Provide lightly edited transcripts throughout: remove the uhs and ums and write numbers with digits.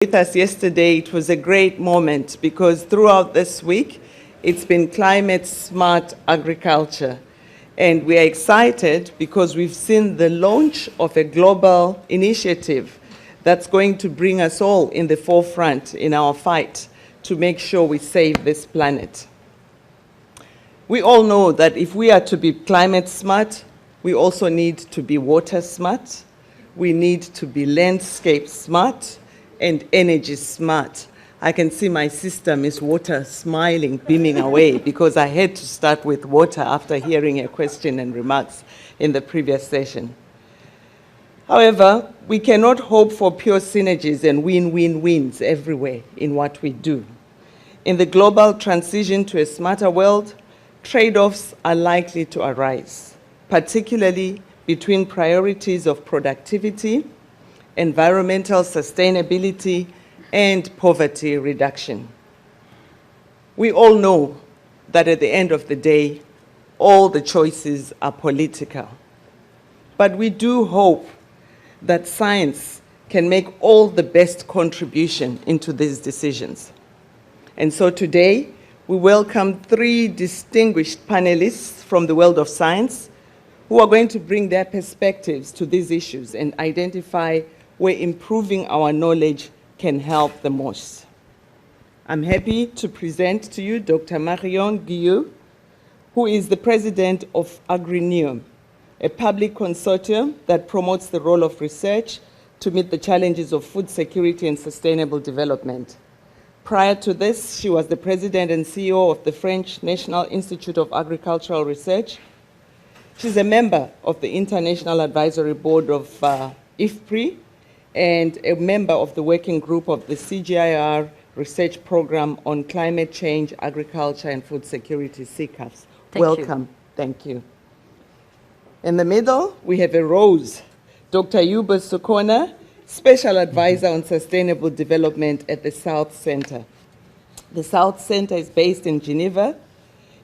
With us yesterday, it was a great moment because throughout this week, it's been climate smart agriculture. And we are excited because we've seen the launch of a global initiative that's going to bring us all in the forefront in our fight to make sure we save this planet. We all know that if we are to be climate smart, we also need to be water smart, we need to be landscape smart, and energy smart. I can see my sister, Miss Water, smiling, beaming away, because I had to start with water after hearing a question and remarks in the previous session. However, we cannot hope for pure synergies and win-win-wins everywhere in what we do. In the global transition to a smarter world, trade-offs are likely to arise, particularly between priorities of productivity, environmental sustainability, and poverty reduction. We all know that at the end of the day, all the choices are political. But we do hope that science can make all the best contribution into these decisions. And so today, we welcome 3 distinguished panelists from the world of science who are going to bring their perspectives to these issues and identify where improving our knowledge can help the most. I'm happy to present to you Dr. Marion Guillou, who is the president of AgriNeum, a public consortium that promotes the role of research to meet the challenges of food security and sustainable development. Prior to this, she was the president and CEO of the French National Institute of Agricultural Research. She's a member of the International Advisory Board of IFPRI, and a member of the working group of the CGIAR research program on climate change, agriculture, and food security, CCAFS. Welcome. Thank you. In the middle, we have a rose, Dr. Yuba Sukona, Special Advisor on Sustainable Development at the South Center. The South Center is based in Geneva.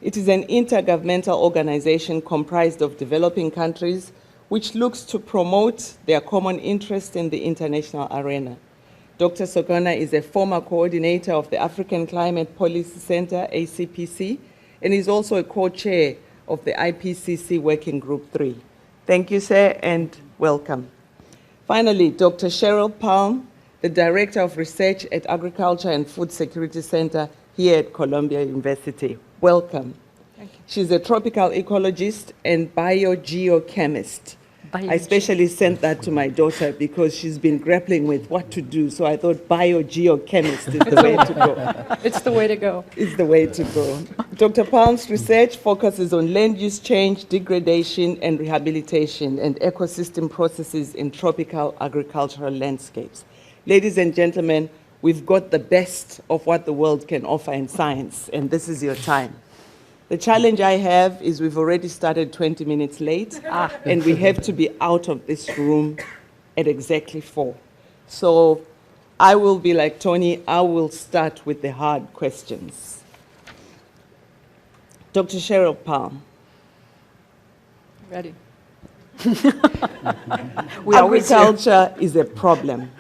It is an intergovernmental organization comprised of developing countries which looks to promote their common interest in the international arena. Dr. Sokona is a former coordinator of the African Climate Policy Center, ACPC, and is also a co-chair of the IPCC Working Group 3. Thank you, sir, and welcome. Finally, Dr. Cheryl Palm, the Director of Research at Agriculture and Food Security Center here at Columbia University. Welcome. She's a tropical ecologist and biogeochemist. I especially sent that to my daughter because she's been grappling with what to do, so I thought biogeochemist is the way to go. It's the way to go. It's the way to go. Dr. Palm's research focuses on land use change, degradation, and rehabilitation, and ecosystem processes in tropical agricultural landscapes. Ladies and gentlemen, we've got the best of what the world can offer in science, and this is your time. The challenge I have is we've already started 20 minutes late, and we have to be out of this room at exactly 4. So I will be like Tony, I will start with the hard questions. Dr. Cheryl Palm. Ready. Agriculture is a problem.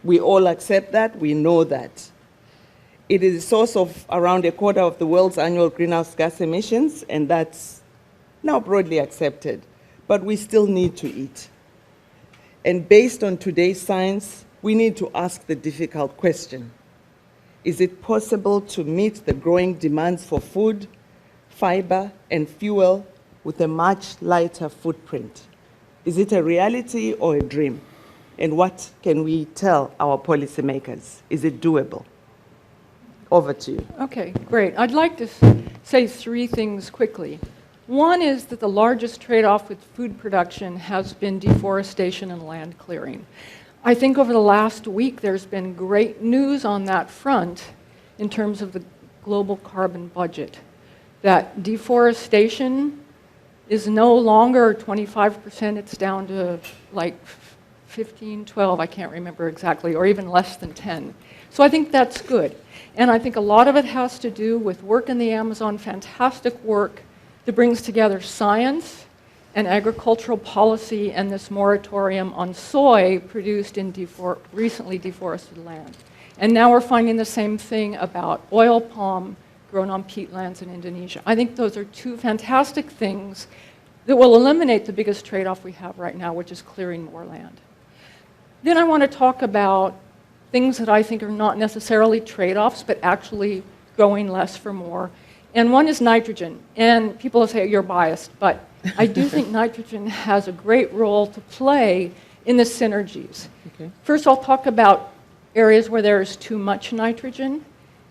We all accept that, we know that. It is a source of around 1/4 of the world's annual greenhouse gas emissions, and that's now broadly accepted. But we still need to eat. And based on today's science, we need to ask the difficult question. Is it possible to meet the growing demands for food, fiber, and fuel with a much lighter footprint? Is it a reality or a dream? And what can we tell our policymakers? Is it doable? Over to you. Okay, great. I'd like to say 3 things quickly. One is that the largest trade-off with food production has been deforestation and land clearing. I think over the last week there's been great news on that front in terms of the global carbon budget. That deforestation is no longer 25%, it's down to like 15, 12, I can't remember exactly, or even less than 10. So I think that's good. And I think a lot of it has to do with work in the Amazon, fantastic work that brings together science and agricultural policy and this moratorium on soy produced in recently deforested land. And now we're finding the same thing about oil palm grown on peatlands in Indonesia. I think those are two fantastic things that will eliminate the biggest trade-off we have right now, which is clearing more land. Then I want to talk about things that I think are not necessarily trade-offs, but actually growing less for more. And one is nitrogen. And people will say, you're biased, but I do think nitrogen has a great role to play in the synergies. Okay. First, I'll talk about areas where there is too much nitrogen.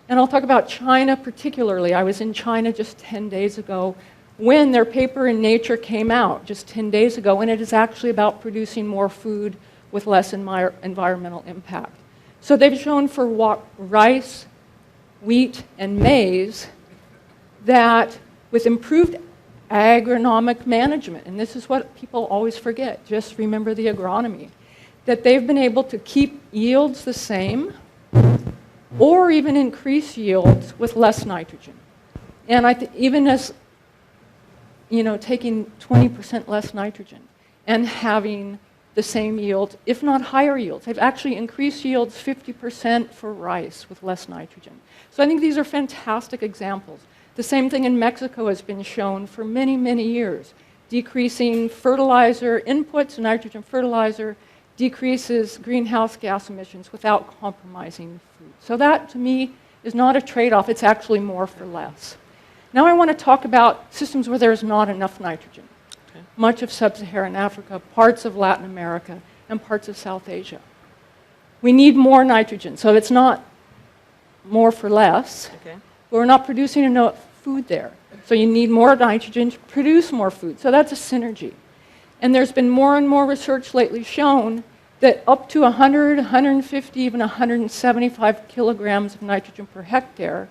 And I'll talk about China particularly. I was in China just 10 days ago when their paper in Nature came out, just 10 days ago, and it is actually about producing more food with less environmental impact. So they've shown for rice, wheat, and maize that with improved agronomic management, and this is what people always forget, just remember the agronomy, that they've been able to keep yields the same or even increase yields with less nitrogen. And even as, taking 20% less nitrogen and having the same yield, if not higher yields. They've actually increased yields 50% for rice with less nitrogen. So I think these are fantastic examples. The same thing in Mexico has been shown for many, many years. Decreasing fertilizer inputs, nitrogen fertilizer, decreases greenhouse gas emissions without compromising food. So that, to me, is not a trade-off. It's actually more for less. Now I want to talk about systems where there's not enough nitrogen. Okay. Much of sub-Saharan Africa, parts of Latin America, and parts of South Asia. We need more nitrogen, so it's not more for less. Okay. But we're not producing enough food there. So you need more nitrogen to produce more food. So that's a synergy. And there's been more and more research lately shown that up to 100, 150, even 175 kilograms of nitrogen per hectare,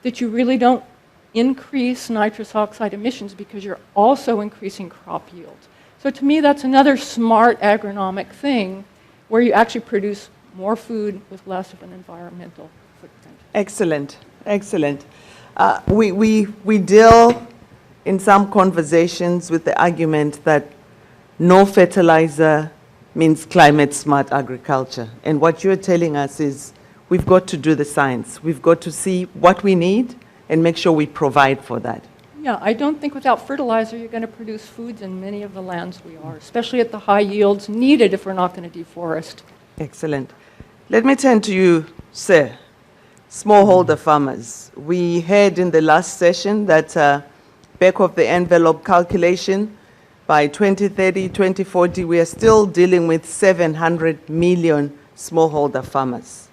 that you really don't increase nitrous oxide emissions because you're also increasing crop yield. So to me, that's another smart agronomic thing where you actually produce more food with less of an environmental footprint. Excellent, excellent. We deal in some conversations with the argument that no fertilizer means climate-smart agriculture. And what you're telling us is we've got to do the science. We've got to see what we need and make sure we provide for that. Yeah, I don't think without fertilizer you're going to produce foods in many of the lands we are, especially at the high yields needed if we're not going to deforest. Excellent. Let me turn to you, sir. Smallholder farmers. We heard in the last session that back of the envelope calculation, by 2030, 2040, we are still dealing with 700 million smallholder farmers.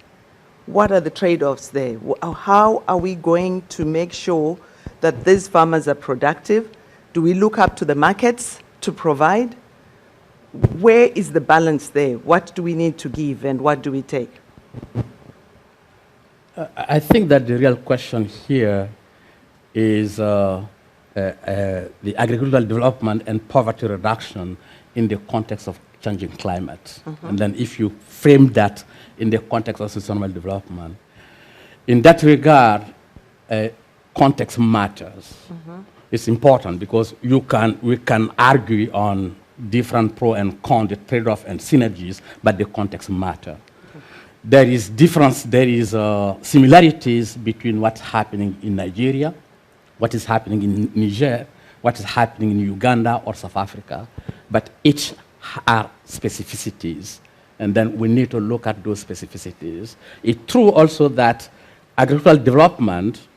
What are the trade-offs there? How are we going to make sure that these farmers are productive? Do we look up to the markets to provide? Where is the balance there? What do we need to give and what do we take? I think that the real question here is the agricultural development and poverty reduction in the context of changing climate. Mm-hmm. And then if you frame that in the context of sustainable development, in that regard, context matters. Mm-hmm. It's important because we can argue on different pro and con, the trade-off and synergies, but the context matter. There is difference, there is similarities between what's happening in Nigeria, what is happening in Niger, what is happening in Uganda or South Africa, but each are specificities, and then we need to look at those specificities. It's true also that agricultural development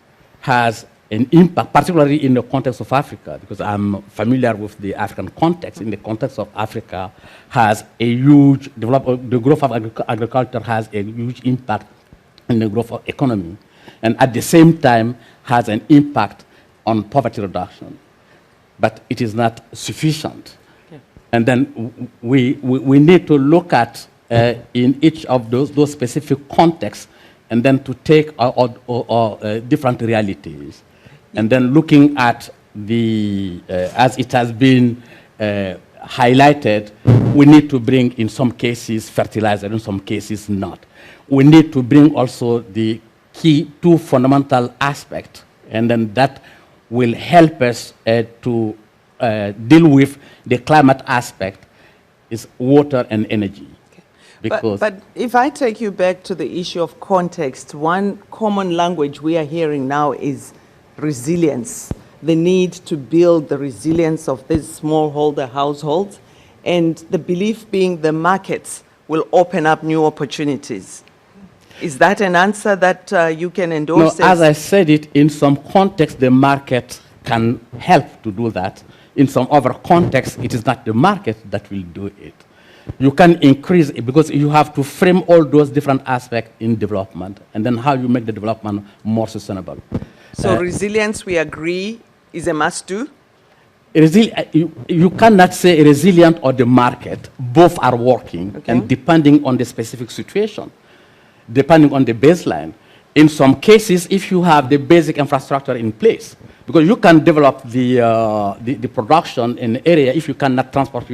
has an impact, particularly in the context of Africa, because I'm familiar with the African context. In the context of Africa, has a huge the growth of agriculture has a huge impact in the growth of economy, and at the same time has an impact on poverty reduction. But it is not sufficient. Okay. And then we need to look at in each of those specific contexts, and then to take different realities. And then looking at the, as it has been highlighted, we need to bring, in some cases, fertilizer, in some cases, not. We need to bring also the key two fundamental aspects, and then that will help us to deal with the climate aspect is water and energy. Because But if I take you back to the issue of context, one common language we are hearing now is resilience, the need to build the resilience of these smallholder households, and the belief being the markets will open up new opportunities. Is that an answer that you can no, endorse? as I said it, in some context, the market can help to do that. In some other context, it is not the market that will do it. You can increase it because you have to frame all those different aspects in development and then how you make the development more sustainable. So resilience, we agree, is a must-do? You cannot say resilient or the market. Both are working, Okay. and depending on the specific situation, depending on the baseline. In some cases, if you have the basic infrastructure in place, because you can develop the production in the area if you cannot transport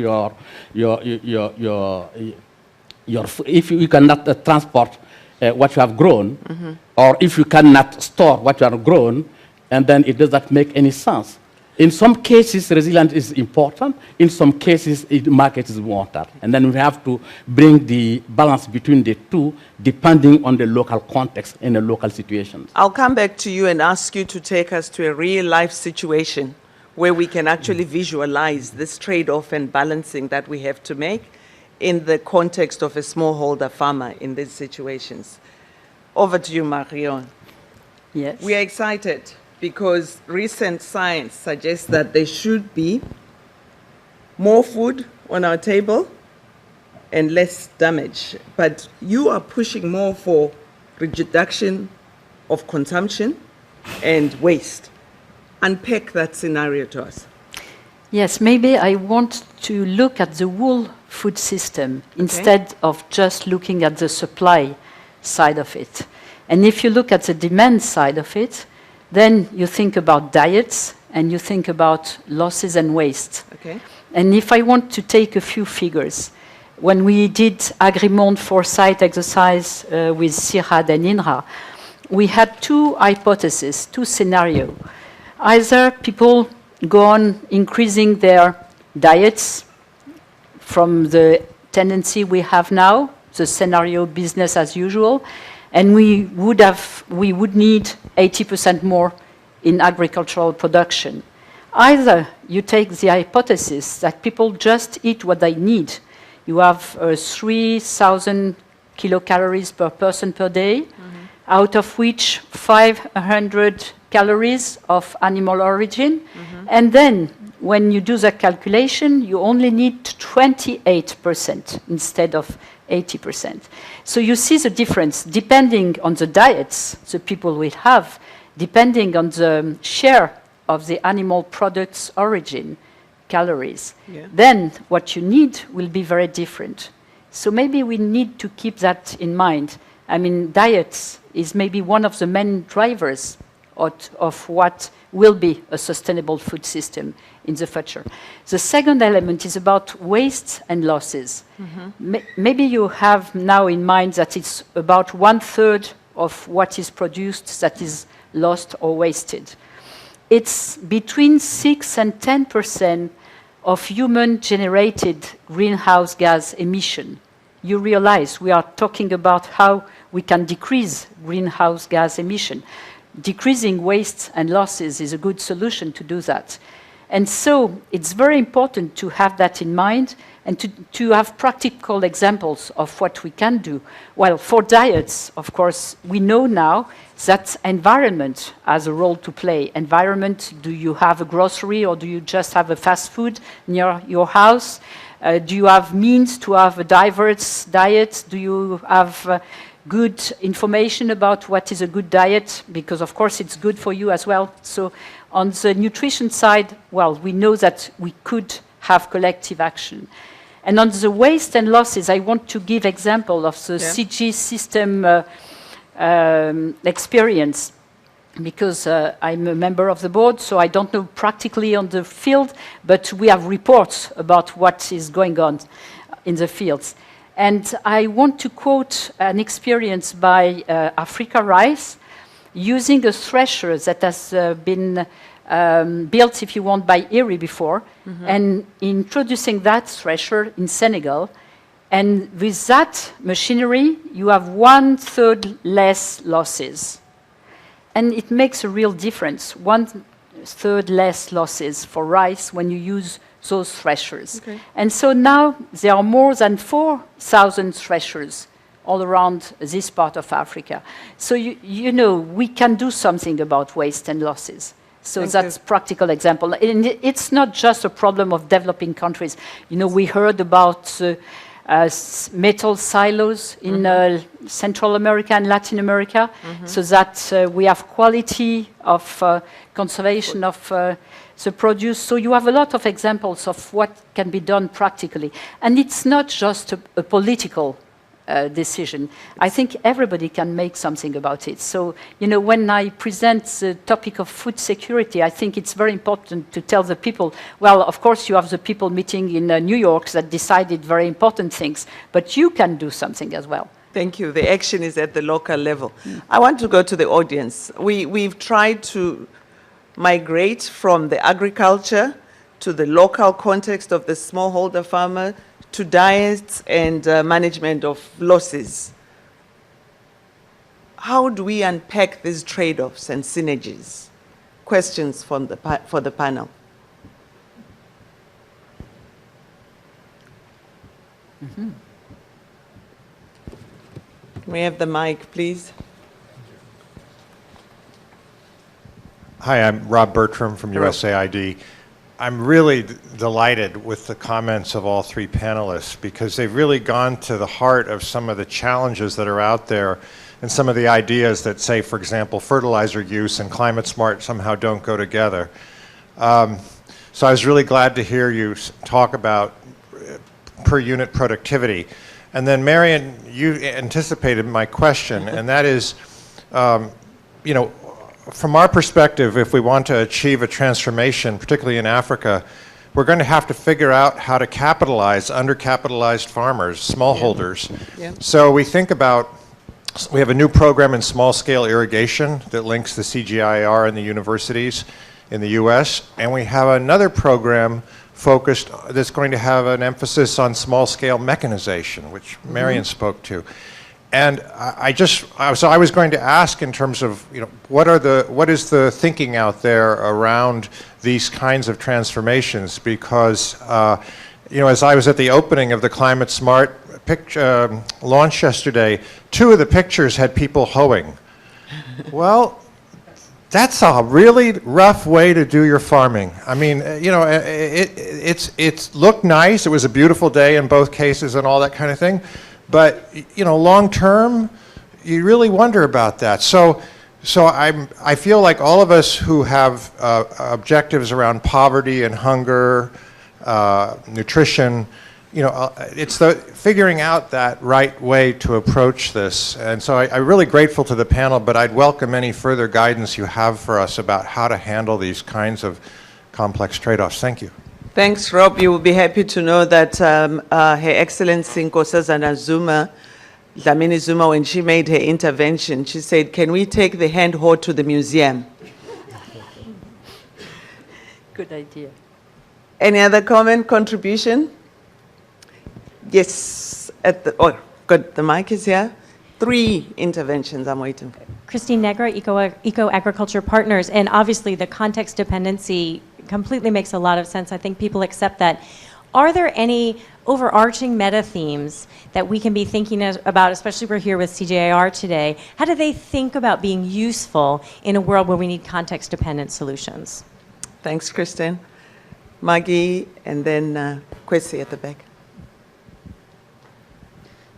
if you cannot transport what you have grown, or if you cannot store what you have grown, and then it does not make any sense. In some cases, resilience is important. In some cases, the market is water. And then we have to bring the balance between the two, depending on the local context and the local situations. I'll come back to you and ask you to take us to a real-life situation where we can actually visualize this trade-off and balancing that we have to make in the context of a smallholder farmer in these situations. Over to you, Marion. Yes. We are excited because recent science suggests that there should be more food on our table and less damage. But you are pushing more for reduction of consumption and waste. Unpack that scenario to us. Yes, maybe I want to look at the whole food system instead of just looking at the supply side of it. And if you look at the demand side of it, then you think about diets and you think about losses and waste. Okay. And if I want to take a few figures, when we did agreement foresight exercise with CIRAD and INRA, we had two hypotheses, two scenarios. Either people go on increasing their diets from the tendency we have now, the scenario business as usual, and we would need 80% more in agricultural production. Either you take the hypothesis that people just eat what they need. You have 3,000 kilocalories per person per day, out of which 500 calories of animal origin. And then when you do the calculation, you only need 28% instead of 80%. So you see the difference depending on the diets the people will have, depending on the share of the animal products origin, calories. Yeah. Then what you need will be very different. So maybe we need to keep that in mind. I mean, diets is maybe one of the main drivers of what will be a sustainable food system in the future. The second element is about waste and losses. Maybe you have now in mind that it's about 1/3 of what is produced that is lost or wasted. It's between 6 and 10% of human-generated greenhouse gas emission. You realize we are talking about how we can decrease greenhouse gas emission. Decreasing waste and losses is a good solution to do that. And so it's very important to have that in mind and to have practical examples of what we can do. Well, for diets, of course, we know now that environment has a role to play. Environment, do you have a grocery or do you just have a fast food near your house? Do you have means to have a diverse diet? Do you have good information about what is a good diet? Because, of course, it's good for you as well. So on the nutrition side, well, we know that we could have collective action. And on the waste and losses, I want to give example of the CG system experience, because I'm a member of the board, so I don't know practically on the field, but we have reports about what is going on in the fields. And I want to quote an experience by Africa Rice using a thresher that has been built, if you want, by Erie before, and introducing that thresher in Senegal. And with that machinery, you have 1/3 less losses. And it makes a real difference, 1/3 less losses for rice when you use those threshers. Okay. And so now there are more than 4,000 threshers all around this part of Africa. So you know, we can do something about waste and losses. So that's practical example. And it's not just a problem of developing countries. You know, we heard about metal silos in Central America and Latin America, so that we have quality of conservation of the produce. So you have a lot of examples of what can be done practically. And it's not just a political decision. I think everybody can make something about it. So, you know, when I present the topic of food security, I think it's very important to tell the people, well, of course you have the people meeting in New York that decided very important things, but you can do something as well. Thank you. The action is at the local level. I want to go to the audience. We've tried to migrate from the agriculture to the local context of the smallholder farmer to diets and management of losses. How do we unpack these trade-offs and synergies? Questions from for the panel. Can we have the mic, please? Hi, I'm Rob Bertram from USAID. I'm really delighted with the comments of all three panelists because they've really gone to the heart of some of the challenges that are out there and some of the ideas that say, for example, fertilizer use and climate smart somehow don't go together. So I was really glad to hear you talk about per unit productivity. And then Marion, you anticipated my question, and that is, you know, from our perspective, if we want to achieve a transformation, particularly in Africa, we're going to have to figure out how to capitalize undercapitalized farmers, smallholders. Yeah. So we think about, we have a new program in small-scale irrigation that links the CGIAR and the universities in the US, and we have another program focused that's going to have an emphasis on small-scale mechanization, which Marion spoke to. And so I was going to ask in terms of, you know, what is the thinking out there around these kinds of transformations? Because, you know, as I was at the opening of the Climate Smart launch yesterday, 2 of the pictures had people hoeing. Well, that's a really rough way to do your farming. I mean, you know, it looked nice. It was a beautiful day in both cases and all that kind of thing. But, you know, long term, you really wonder about that. So I feel like all of us who have objectives around poverty and hunger, nutrition, you know, it's the figuring out that right way to approach this. And so I'm really grateful to the panel, but I'd welcome any further guidance you have for us about how to handle these kinds of complex trade-offs. Thank you. Thanks, Rob. You will be happy to know that Her Excellency Nkosazana Zuma, Dlamini Zuma, when she made her intervention, she said, can we take the hand hoe to the museum? Good idea. Any other comment, contribution? Yes, good, the mic is here. 3 interventions I'm waiting for. Christine Negra, Eco Agriculture Partners, and obviously the context dependency completely makes a lot of sense. I think people accept that. Are there any overarching meta themes that we can be thinking about, especially we're here with CGIAR today? How do they think about being useful in a world where we need context-dependent solutions? Thanks, Christine. Maggie, and then Kwesi at the back.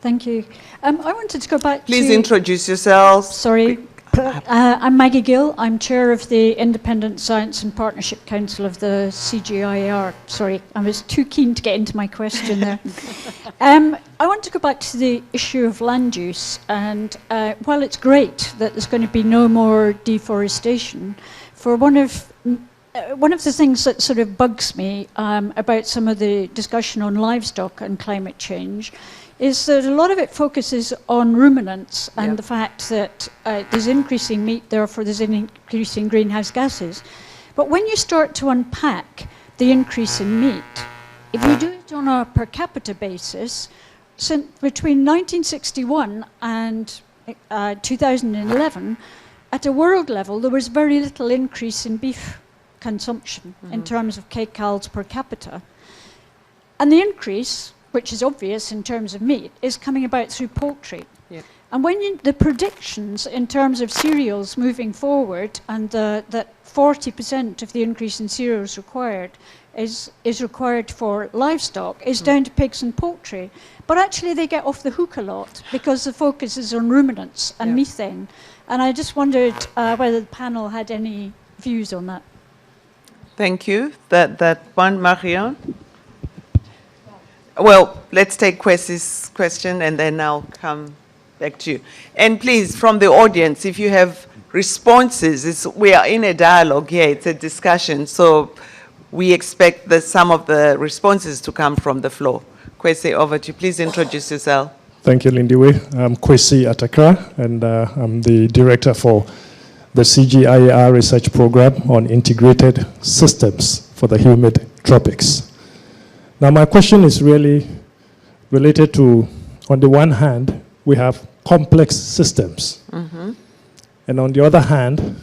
Thank you. I wanted to go back Please to... introduce yourselves. Sorry. I'm Maggie Gill. I'm chair of the Independent Science and Partnership Council of the CGIAR. Sorry, I was too keen to get into my question there. I want to go back to the issue of land use. And while it's great that there's going to be no more deforestation, for one of the things that sort of bugs me about some of the discussion on livestock and climate change is that a lot of it focuses on ruminants and the fact that there's increasing meat, therefore there's increasing greenhouse gases. But when you start to unpack the increase in meat, if you do it on a per capita basis, since between 1961 and 2011, at a world level, there was very little increase in beef consumption in terms of kcals per capita. And the increase, which is obvious in terms of meat, is coming about through poultry. Yeah. And when the predictions in terms of cereals moving forward, and that 40% of the increase in cereals required is required for livestock, is down to pigs and poultry. But actually they get off the hook a lot because the focus is on ruminants and methane. And I just wondered whether the panel had any views on that. Thank you. That one, Marion? Well, let's take Kwesi's question and then I'll come back to you. And please, from the audience, if you have responses, we are in a dialogue here, it's a discussion, so we expect some of the responses to come from the floor. Kwesi, over to you. Please introduce yourself. Thank you, Lindiwe. I'm Kwesi Atakra, and I'm the director for the CGIAR research program on integrated systems for the humid tropics. Now, my question is really related to, on the one hand, we have complex systems. And on the other hand,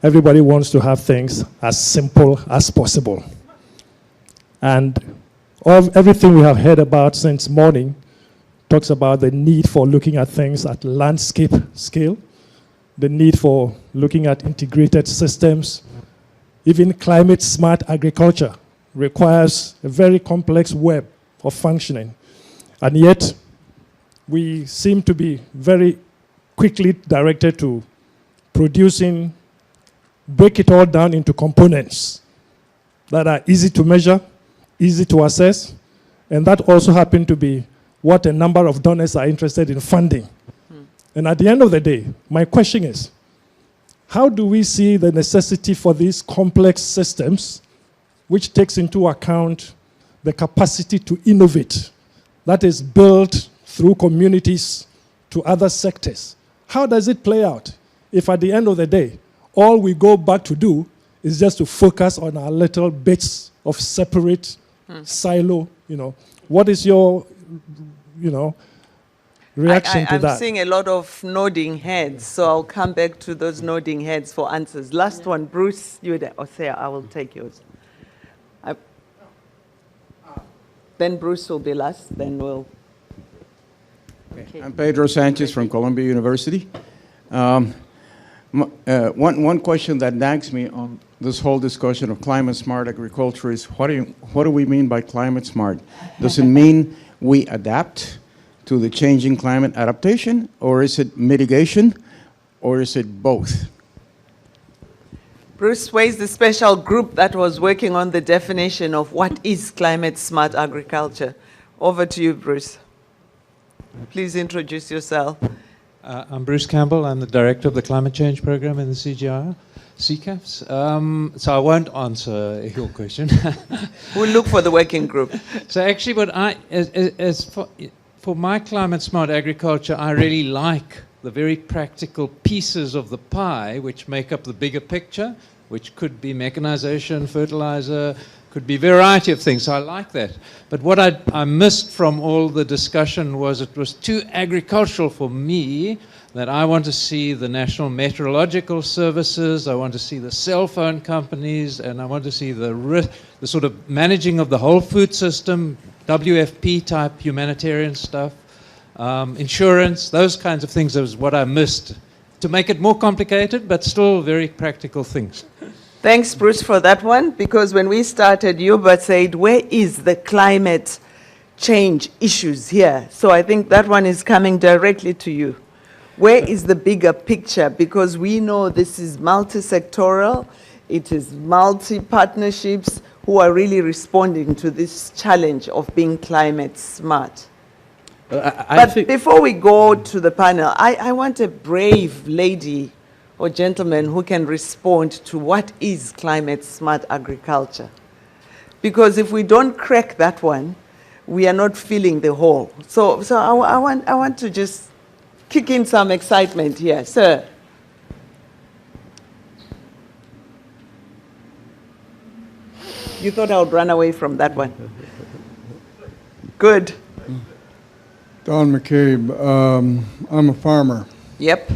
everybody wants to have things as simple as possible. And everything we have heard about since morning talks about the need for looking at things at landscape scale, the need for looking at integrated systems. Even climate smart agriculture requires a very complex web of functioning. And yet, we seem to be very quickly directed to break it all down into components that are easy to measure, easy to assess, and that also happen to be what a number of donors are interested in funding. And at the end of the day, my question is, how do we see the necessity for these complex systems, which takes into account the capacity to innovate, that is built through communities to other sectors? How does it play out if at the end of the day, all we go back to do is just to focus on our little bits of separate silo, What is your, reaction to that? I'm seeing a lot of nodding heads, so I'll come back to those nodding heads for answers. Last one, Bruce, you there. Osea, I will take yours. Then Bruce will be last, then we'll... Okay. I'm Pedro Sanchez from Columbia University. One question that nags me on this whole discussion of climate smart agriculture is what do we mean by climate smart? Does it mean we adapt to the changing climate adaptation, or is it mitigation, or is it both? Bruce, where's the special group that was working on the definition of what is climate smart agriculture? Over to you, Bruce. Please introduce yourself. I'm Bruce Campbell. I'm the director of the climate change program in the CGIAR, CCAFs. So I won't answer your question. We'll look for the working group. So actually, for my climate smart agriculture, I really like the very practical pieces of the pie which make up the bigger picture, which could be mechanization, fertilizer, could be a variety of things. So I like that. But what I missed from all the discussion was it was too agricultural for me, that I want to see the National Meteorological Services, I want to see the cell phone companies, and I want to see the sort of managing of the whole food system, WFP type humanitarian stuff, insurance, those kinds of things is what I missed. To make it more complicated, but still very practical things. Thanks, Bruce, for that one, because when we started, Yuba said, where is the climate change issues here? So I think that one is coming directly to you. Where is the bigger picture? Because we know this is multi-sectoral, it is multi-partnerships who are really responding to this challenge of being climate smart. But before we go to the panel, I want a brave lady or gentleman who can respond to what is climate smart agriculture. Because if we don't crack that one, we are not filling the hole. So I want to just kick in some excitement here. Sir. You thought I would run away from that one. Good. Don McCabe. I'm a farmer. Yep.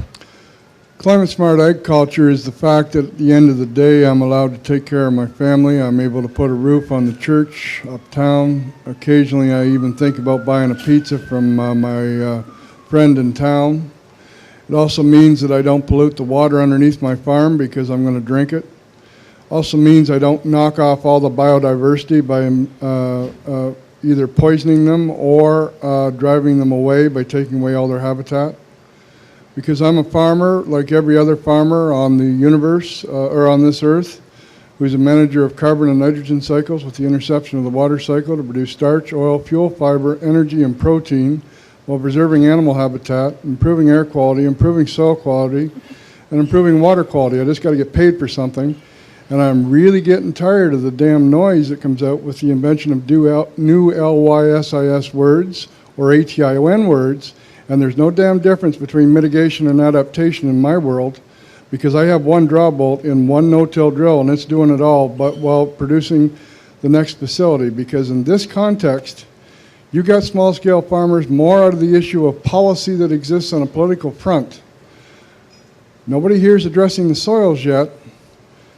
Climate smart agriculture is the fact that at the end of the day I'm allowed to take care of my family. I'm able to put a roof on the church uptown. Occasionally I even think about buying a pizza from my friend in town. It also means that I don't pollute the water underneath my farm because I'm going to drink it. Also means I don't knock off all the biodiversity by either poisoning them or driving them away by taking away all their habitat. Because I'm a farmer, like every other farmer on the universe, or on this earth, who's a manager of carbon and nitrogen cycles with the interception of the water cycle to produce starch, oil, fuel, fiber, energy, and protein, while preserving animal habitat, improving air quality, improving soil quality, and improving water quality. I just got to get paid for something. And I'm really getting tired of the damn noise that comes out with the invention of new LYSIS words, or ATION words, and there's no damn difference between mitigation and adaptation in my world, because I have one draw bolt in one no-till drill, and it's doing it all, but while producing the next facility. Because in this context, you got small-scale farmers more out of the issue of policy that exists on a political front. Nobody here is addressing the soils yet,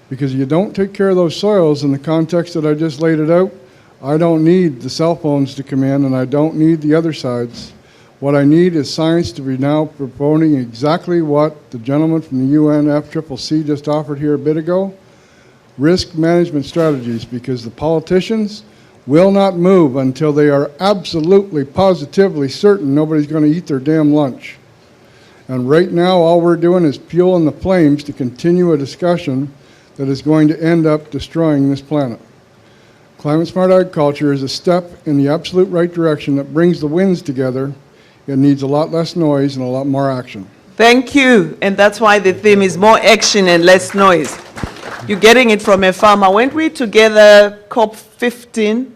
because you don't take care of those soils in the context that I just laid it out. I don't need the cell phones to come in, and I don't need the other sides. What I need is science to be now promoting exactly what the gentleman from the UNFCCC just offered here a bit ago, risk management strategies, because the politicians will not move until they are absolutely, positively certain nobody's going to eat their damn lunch. And right now, all we're doing is fueling the flames to continue a discussion that is going to end up destroying this planet. Climate smart agriculture is a step in the absolute right direction that brings the winds together. It needs a lot less noise and a lot more action. Thank you. And that's why the theme is more action and less noise. You're getting it from a farmer. Weren't we together COP15?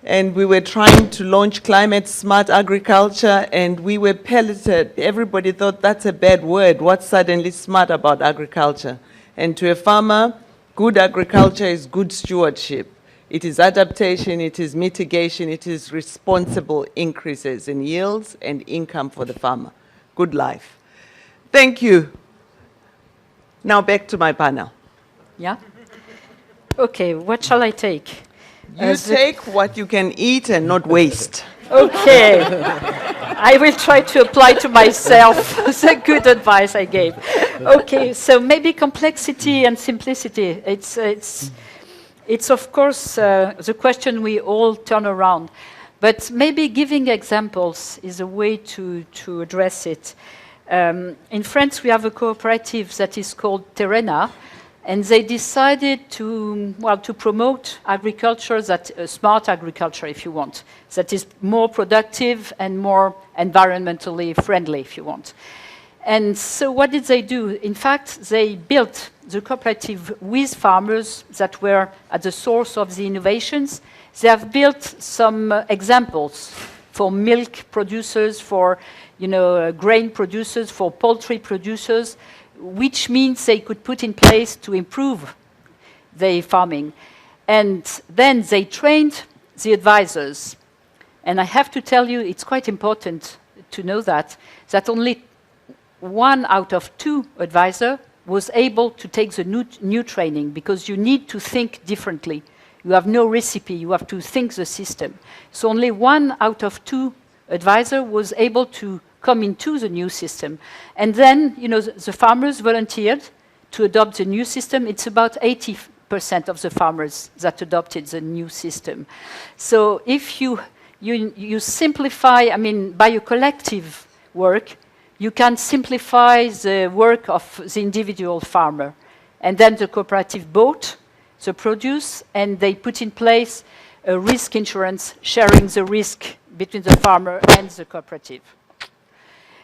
And we were trying to launch climate smart agriculture, and we were pelleted. Everybody thought that's a bad word. What's suddenly smart about agriculture? And to a farmer, good agriculture is good stewardship. It is adaptation, it is mitigation, it is responsible increases in yields and income for the farmer. Good life. Thank you. Now back to my panel. Yeah? Okay, what shall I take? You take what you can eat and not waste. Okay. I will try to apply to myself the good advice I gave. Okay, so maybe complexity and simplicity. It's of course the question we all turn around, but maybe giving examples is a way to address it. In France, we have a cooperative that is called Terrena, and they decided to promote agriculture, smart agriculture, if you want, that is more productive and more environmentally friendly, if you want. And so what did they do? In fact, they built the cooperative with farmers that were at the source of the innovations. They have built some examples for milk producers, for grain producers, for poultry producers, which means they could put in place to improve their farming. And then they trained the advisors. And I have to tell you, it's quite important to know that only 1 out of 2 advisors was able to take the new training, because you need to think differently. You have no recipe, you have to think the system. So only 1 out of 2 advisors was able to come into the new system. And then, the farmers volunteered to adopt the new system. It's about 80% of the farmers that adopted the new system. So if you simplify, by a collective work, you can simplify the work of the individual farmer. And then the cooperative bought the produce, and they put in place a risk insurance, sharing the risk between the farmer and the cooperative.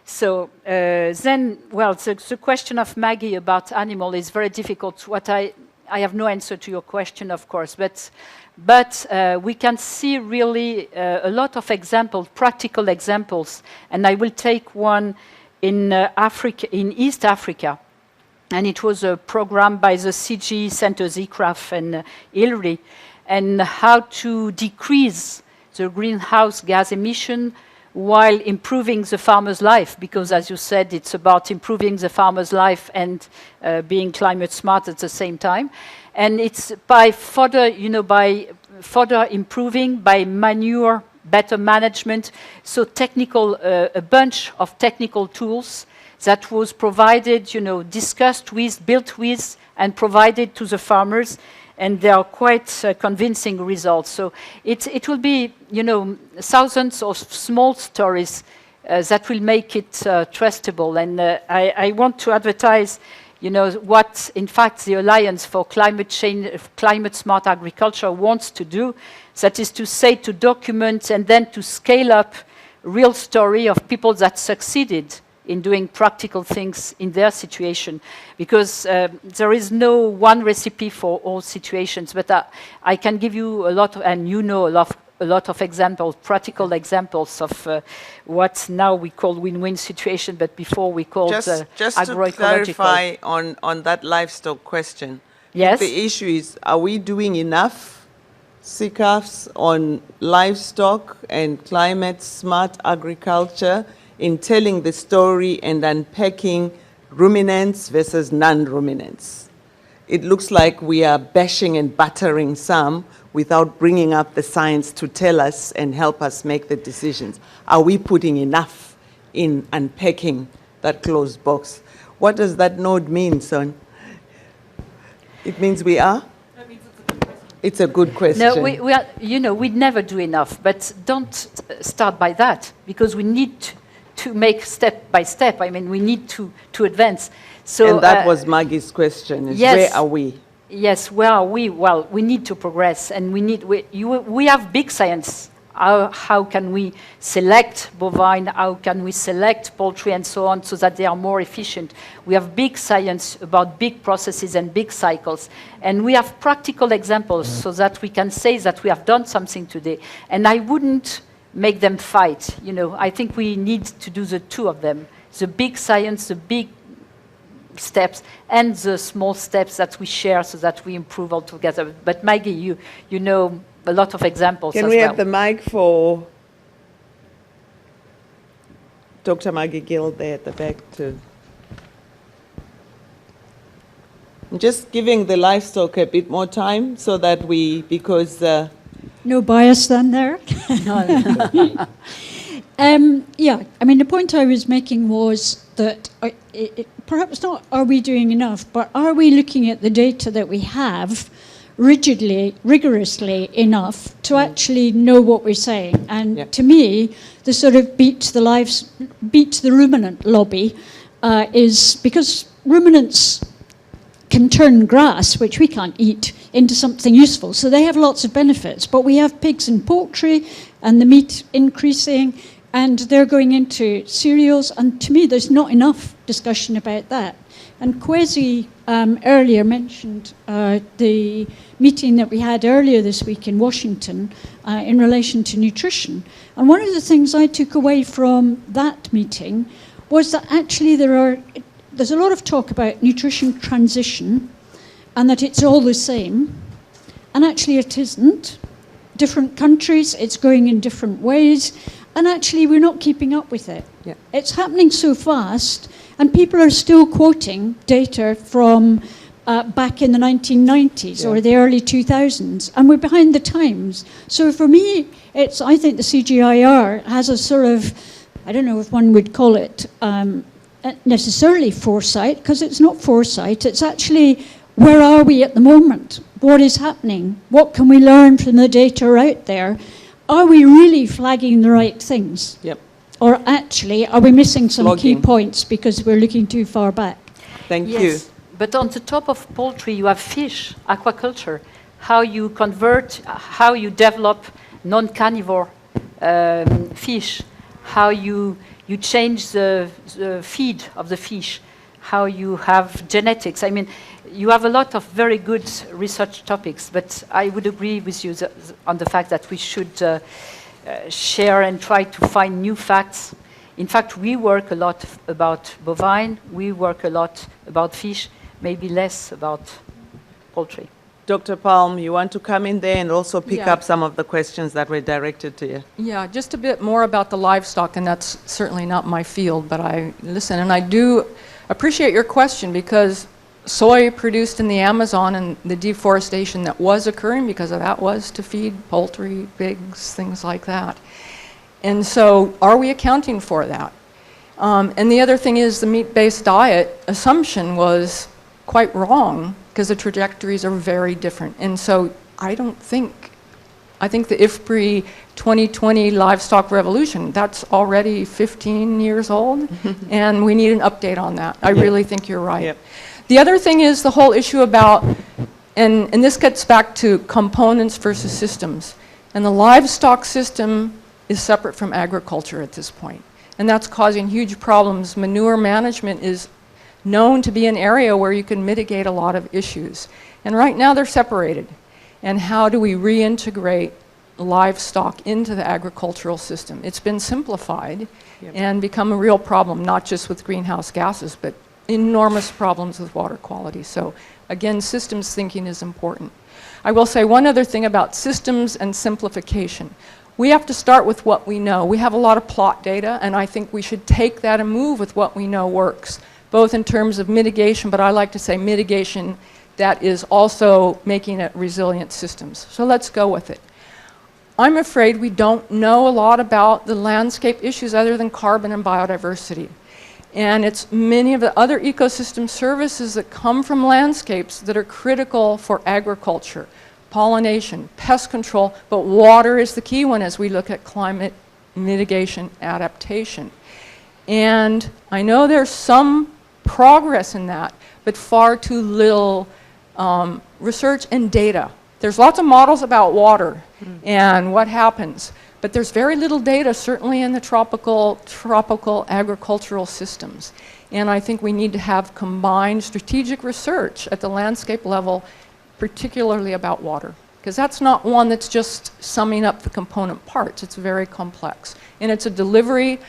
So the question of Maggie about animal is very difficult. I have no answer to your question, of course, but we can see really a lot of examples, practical examples, and I will take one in East Africa, and it was a program by the CG Center, Zikraf and Ilri, and how to decrease the greenhouse gas emission while improving the farmer's life, because as you said, it's about improving the farmer's life and being climate smart at the same time. And it's by further, by further improving, by manure, better management, so technical, a bunch of technical tools that was provided, discussed with, built with, and provided to the farmers, and they are quite convincing results. So it will be, thousands of small stories that will make it trustable. And I want to advertise, what, in fact, the Alliance for Climate Change, Climate Smart Agriculture wants to do. That is to say, to document and then to scale up real story of people that succeeded in doing practical things in their situation, because there is no one recipe for all situations. But I can give you a lot, and a lot of examples, practical examples of what now we call win-win situation, but before we called just agroecological. to clarify on that livestock question. Yes. The issue is, are we doing enough CCAFs on livestock and climate smart agriculture in telling the story and unpacking ruminants versus non-ruminants? It looks like we are bashing and battering some without bringing up the science to tell us and help us make the decisions. Are we putting enough in unpacking that closed box? What does that node mean, son? It means we are? It's a good question. No, we are, we'd never do enough, but don't start by that, because we need to make step by step. I mean, we need to advance. So, and that was Maggie's question, is yes, where are we? Yes, where are we? Well, we need to progress, and we have big science. How can we select bovine? How can we select poultry and so on, so that they are more efficient? We have big science about big processes and big cycles. And we have practical examples so that we can say that we have done something today. And I wouldn't make them fight. I think we need to do the two of them. The big science, the big steps, and the small steps that we share so that we improve all together. But Maggie, you know a lot of examples as well. Can we have the mic for Dr. Maggie Gill there at the back too? I'm just giving the livestock a bit more time so that because No bias then there. Yeah, I mean, the point I was making was that perhaps not are we doing enough, but are we looking at the data that we have rigorously enough to actually know what we're saying? And to me, the sort of beat the ruminant lobby is because ruminants can turn grass, which we can't eat, into something useful. So they have lots of benefits. But we have pigs and poultry and the meat increasing, and they're going into cereals. And to me, there's not enough discussion about that. And Kwesi earlier mentioned the meeting that we had earlier this week in Washington in relation to nutrition. And one of the things I took away from that meeting was that actually there's a lot of talk about nutrition transition and that it's all the same. And actually it isn't. Different countries, it's going in different ways. And actually we're not keeping up with it. Yeah. It's happening so fast. And people are still quoting data from back in the 1990s or the early 2000s, and we're behind the times. So for me, I think the CGIAR has a sort of, I don't know if one would call it necessarily foresight, because it's not foresight, it's actually where are we at the moment? What is happening? What can we learn from the data out there? Are we really flagging the right things? Yep. Or actually, are we missing some Logging. key points because we're looking too far back? Thank you. Yes, but on the top of poultry, you have fish, aquaculture, how you convert, how you develop non-carnivore fish, how you change the feed of the fish, how you have genetics. I mean, you have a lot of very good research topics, but I would agree with you on the fact that we should share and try to find new facts. In fact, we work a lot about bovine, we work a lot about fish, maybe less about poultry. Dr. Palm, you want to come in there and also pick Yeah. up some of the questions that were directed to you? Yeah, just a bit more about the livestock, and that's certainly not my field, but I listen. And I do appreciate your question, because soy produced in the Amazon and the deforestation that was occurring because of that was to feed poultry, pigs, things like that. And so are we accounting for that? And the other thing is the meat-based diet assumption was quite wrong, because the trajectories are very different. And so I think the IFPRI 2020 livestock revolution, that's already 15 years old, and we need an update on that. I really think you're right. Yep. The other thing is the whole issue about, and this gets back to components versus systems, and the livestock system is separate from agriculture at this point, and that's causing huge problems. Manure management is known to be an area where you can mitigate a lot of issues. And right now they're separated. And how do we reintegrate livestock into the agricultural system? It's been simplified and become a real problem, not just with greenhouse gases, but enormous problems with water quality. So again, systems thinking is important. I will say one other thing about systems and simplification. We have to start with what we know. We have a lot of plot data, and I think we should take that and move with what we know works, both in terms of mitigation, but I like to say mitigation that is also making it resilient systems. So let's go with it. I'm afraid we don't know a lot about the landscape issues other than carbon and biodiversity. And it's many of the other ecosystem services that come from landscapes that are critical for agriculture, pollination, pest control, but water is the key one as we look at climate mitigation adaptation. And I know there's some progress in that, but far too little research and data. There's lots of models about water and what happens, but there's very little data, certainly in the tropical agricultural systems. And I think we need to have combined strategic research at the landscape level, particularly about water, because that's not one that's just summing up the component parts. It's very complex. And it's a delivery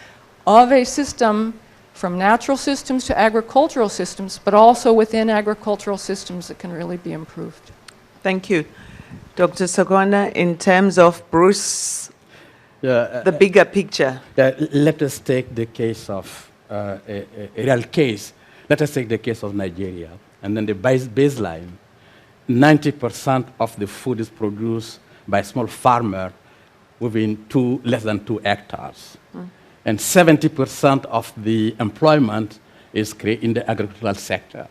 of a system from natural systems to agricultural systems, but also within agricultural systems that can really be improved. Thank you. Dr. Sogona, in terms of Bruce, the bigger picture. Let us take the case of a real case. Let us take the case of Nigeria. And then the baseline, 90% of the food is produced by a small farmer within less than 2 hectares. And 70% of the employment is created in the agricultural sector.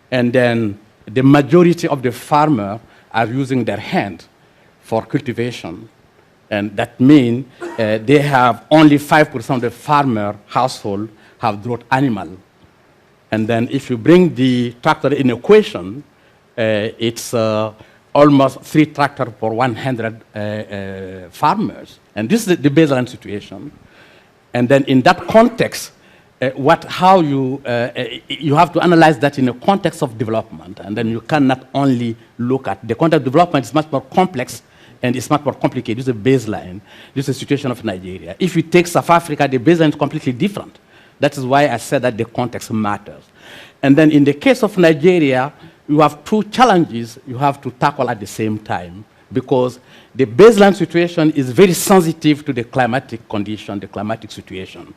And then the majority of the farmers are using their hand for cultivation. And that means they have only 5% of the farmer household have draught animal. And then if you bring the tractor in equation, it's almost 3 tractors per 100 farmers. And this is the baseline situation. And then in that context, you have to analyze that in the context of development. And then you cannot only look at the context of development is much more complex and it's much more complicated. This is a baseline. This is the situation of Nigeria. If you take South Africa, the baseline is completely different. That is why I said that the context matters. And then in the case of Nigeria, you have 2 challenges you have to tackle at the same time, because the baseline situation is very sensitive to the climatic condition, the climatic situation.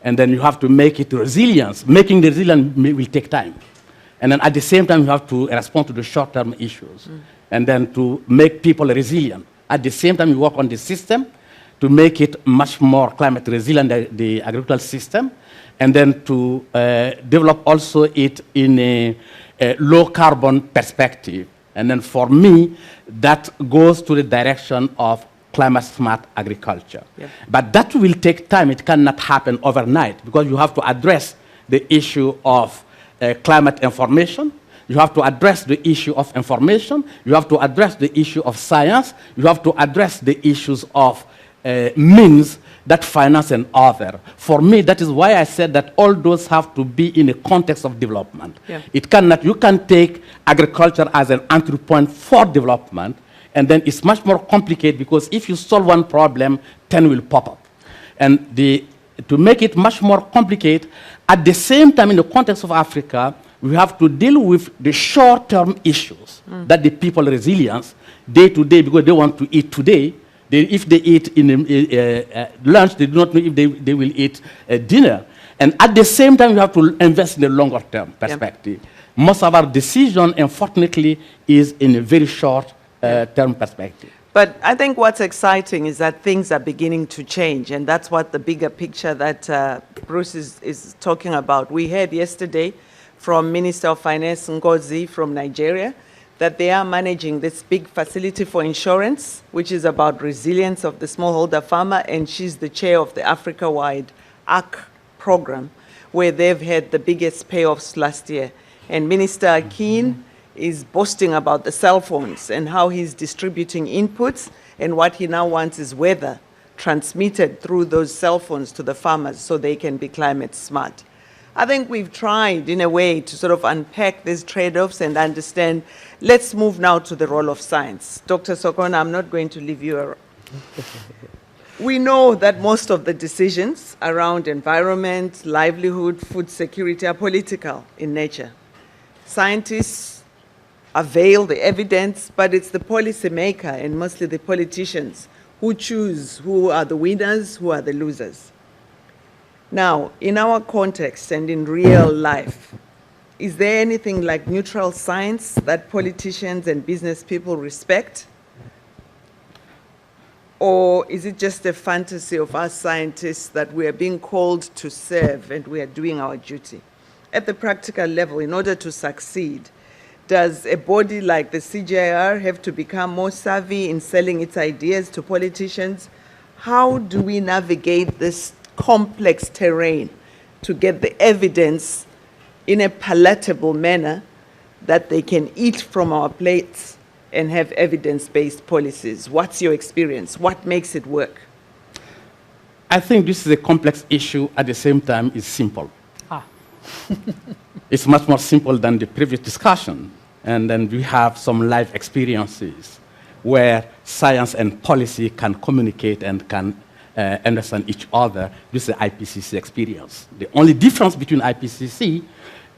And then you have to make it resilient. Making the resilient will take time. And then at the same time, you have to respond to the short-term issues. And then to make people resilient. At the same time, you work on the system to make it much more climate resilient, the agricultural system. And then to develop also it in a low carbon perspective. And then for me, that goes to the direction of climate smart agriculture. Yep. But that will take time. It cannot happen overnight, because you have to address the issue of climate information. You have to address the issue of information. You have to address the issue of science. You have to address the issues of means that finance and other. For me, that is why I said that all those have to be in a context of development. Yeah. You can take agriculture as an entry point for development, and then it's much more complicated, because if you solve one problem, 10 will pop up. And to make it much more complicated, at the same time, in the context of Africa, We have to deal with the short-term issues that the people resilience day to day because they want to eat today. If they eat in lunch, they do not know if they will eat dinner. And at the same time, we have to invest in the longer-term perspective. Most of our decision, unfortunately, is in a very short-term perspective. But I think what's exciting is that things are beginning to change, and that's what the bigger picture that Bruce is talking about. We heard yesterday from Minister of Finance Ngozi from Nigeria that they are managing this big facility for insurance, which is about resilience of the smallholder farmer, and she's the chair of the Africa-wide ARC program, where they've had the biggest payoffs last year. And Minister Akin is boasting about the cell phones and how he's distributing inputs, and what he now wants is weather transmitted through those cell phones to the farmers so they can be climate smart. I think we've tried, in a way, to sort of unpack these trade-offs and understand. Let's move now to the role of science. Dr. Sokona, I'm not going to leave you around. We know that most of the decisions around environment, livelihood, food security are political in nature. Scientists avail the evidence, but it's the policymaker and mostly the politicians who choose who are the winners, who are the losers. Now, in our context and in real life, is there anything like neutral science that politicians and business people respect? Or is it just a fantasy of us scientists that we are being called to serve and we are doing our duty? At the practical level, in order to succeed, does a body like the CGIAR have to become more savvy in selling its ideas to politicians? How do we navigate this complex terrain to get the evidence in a palatable manner that they can eat from our plates and have evidence-based policies? What's your experience? What makes it work? I think this is a complex issue. At the same time, it's simple. It's much more simple than the previous discussion. And then we have some life experiences where science and policy can communicate and can understand each other. This is the IPCC experience. The only difference between IPCC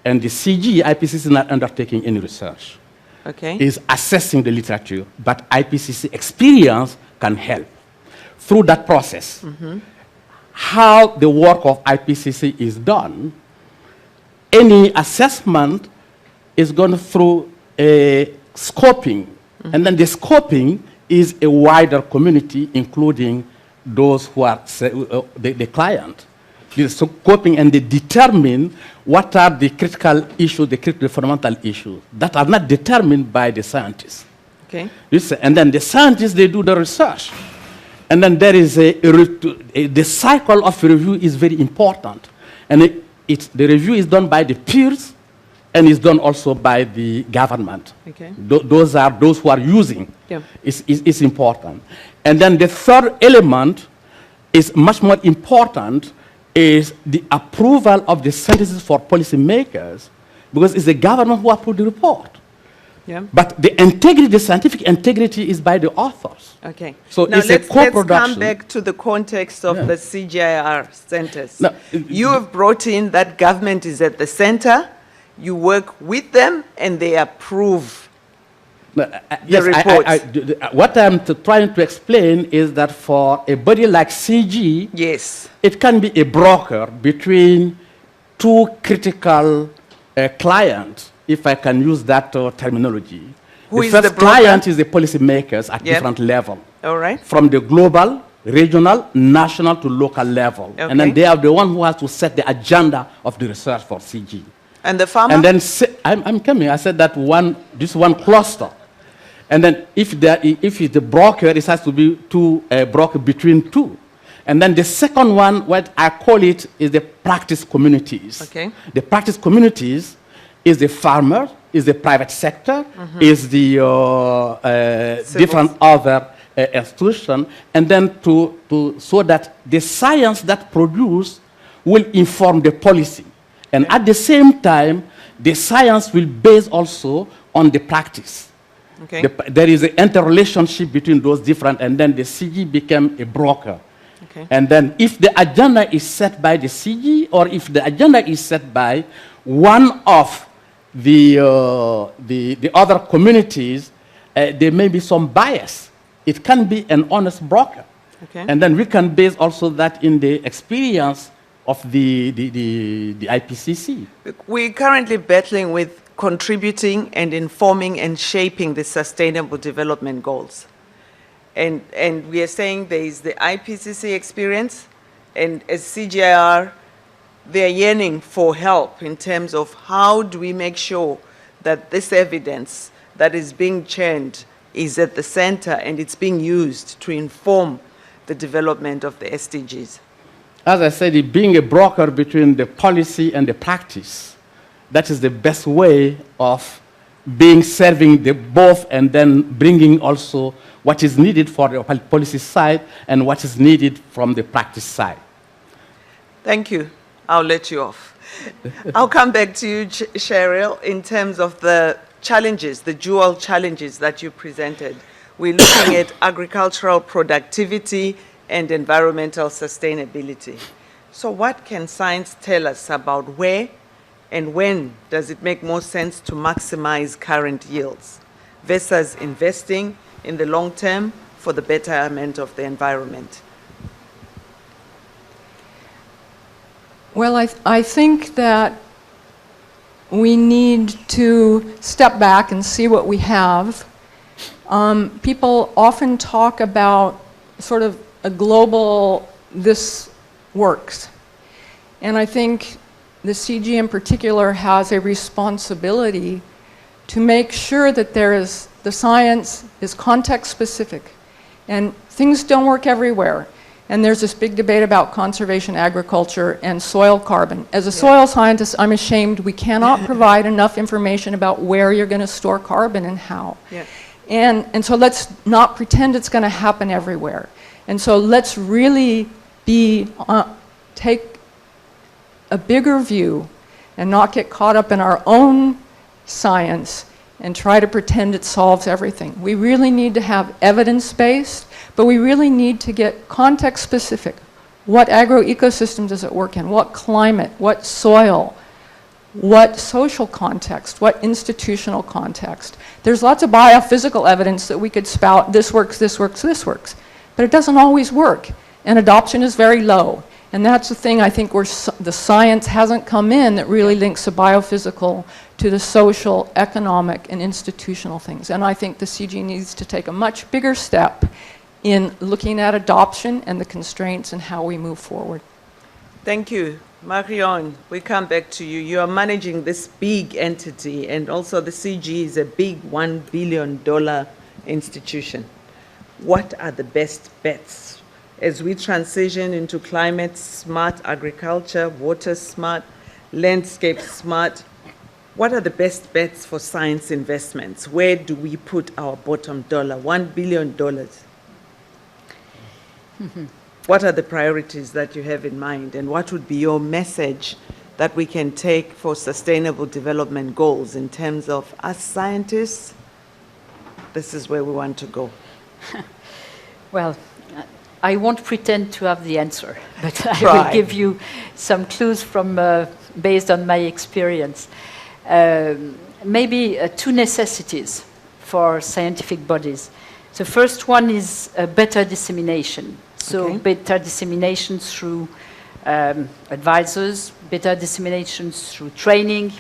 and the CG, IPCC is not undertaking any research. Okay. Is assessing the literature, but IPCC experience can help. Through that process, how the work of IPCC is done, any assessment is gone through a scoping, and then the scoping is a wider community, including those who are the client. The scoping, and they determine what are the critical issues, the critical fundamental issues that are not determined by the scientists. Okay. And then the scientists, they do the research. And then there is the cycle of review is very important. And the review is done by the peers, and is done also by the government. Okay. Those are those who are using. Yeah. It's important. And then the third element is much more important, is the approval of the sentences for policymakers, because it's the government who approved the report. Yeah. But the integrity, the scientific integrity, is by the authors. Okay. So now it's let's a co-production. come back to the context of the CGIAR centers. No, you have brought in that government is at the center, you work with them, and they approve Yes, reports. What I'm trying to explain is that for a body like CG, yes, it can be a broker between two critical clients, if I can use that terminology. Who the is first the broker? client is the policymakers at different levels, all right. from the global, regional, national to local level. Okay. And then they are the one who has to set the agenda of the research for CG. And the farmer? And then I'm coming. I said that this one cluster. And then if it's the broker, it has to be broker between two. And then the second one, what I call it, is the practice communities. Okay. The practice communities is the farmer, is the private sector, is the different other institution, and then so that the science that produce will inform the policy. And at the same time, the science will base also on the practice. Okay. There is an interrelationship between those different, and then the CG became a broker. Okay. And then if the agenda is set by the CG, or if the agenda is set by one of the other communities, there may be some bias. It can be an honest broker. Okay. And then we can base also that in the experience of the IPCC. We're currently battling with contributing and informing and shaping the Sustainable Development Goals. And we are saying there is the IPCC experience, and as CGIAR, they're yearning for help in terms of how do we make sure that this evidence that is being churned is at the center and it's being used to inform the development of the SDGs. As I said, being a broker between the policy and the practice, that is the best way of serving the both and then bringing also what is needed for the policy side and what is needed from the practice side. Thank you. I'll let you off. I'll come back to you, Cheryl, in terms of the challenges, the dual challenges that you presented. We're looking at agricultural productivity and environmental sustainability. So what can science tell us about where and when does it make more sense to maximize current yields versus investing in the long term for the betterment of the environment? Well, I think that we need to step back and see what we have. People often talk about sort of a global, this works. And I think the CG in particular has a responsibility to make sure that the science is context specific. And things don't work everywhere. And there's this big debate about conservation agriculture and soil carbon. As a soil scientist, I'm ashamed we cannot provide enough information about where you're going to store carbon and how. Yeah. And so let's not pretend it's going to happen everywhere. And so let's really take a bigger view and not get caught up in our own science and try to pretend it solves everything. We really need to have evidence-based, but we really need to get context-specific. What agroecosystem does it work in? What climate? What soil? What social context? What institutional context? There's lots of biophysical evidence that we could spout, this works, this works, this works. But it doesn't always work, and adoption is very low. And that's the thing I think where the science hasn't come in that really links the biophysical to the social, economic, and institutional things. And I think the CG needs to take a much bigger step in looking at adoption and the constraints and how we move forward. Thank you. Marion, we come back to you. You are managing this big entity, and also the CG is a big $1 billion institution. What are the best bets as we transition into climate smart agriculture, water smart, landscape smart? What are the best bets for science investments? Where do we put our bottom dollar, $1 billion? What are the priorities that you have in mind, and what would be your message that we can take for sustainable development goals in terms of us scientists? This is where we want to go. Well, I won't pretend to have the answer, but I Try. will give you some clues from based on my experience. Maybe two necessities for scientific bodies. The first one is better dissemination. So better dissemination through advisors, better dissemination through training,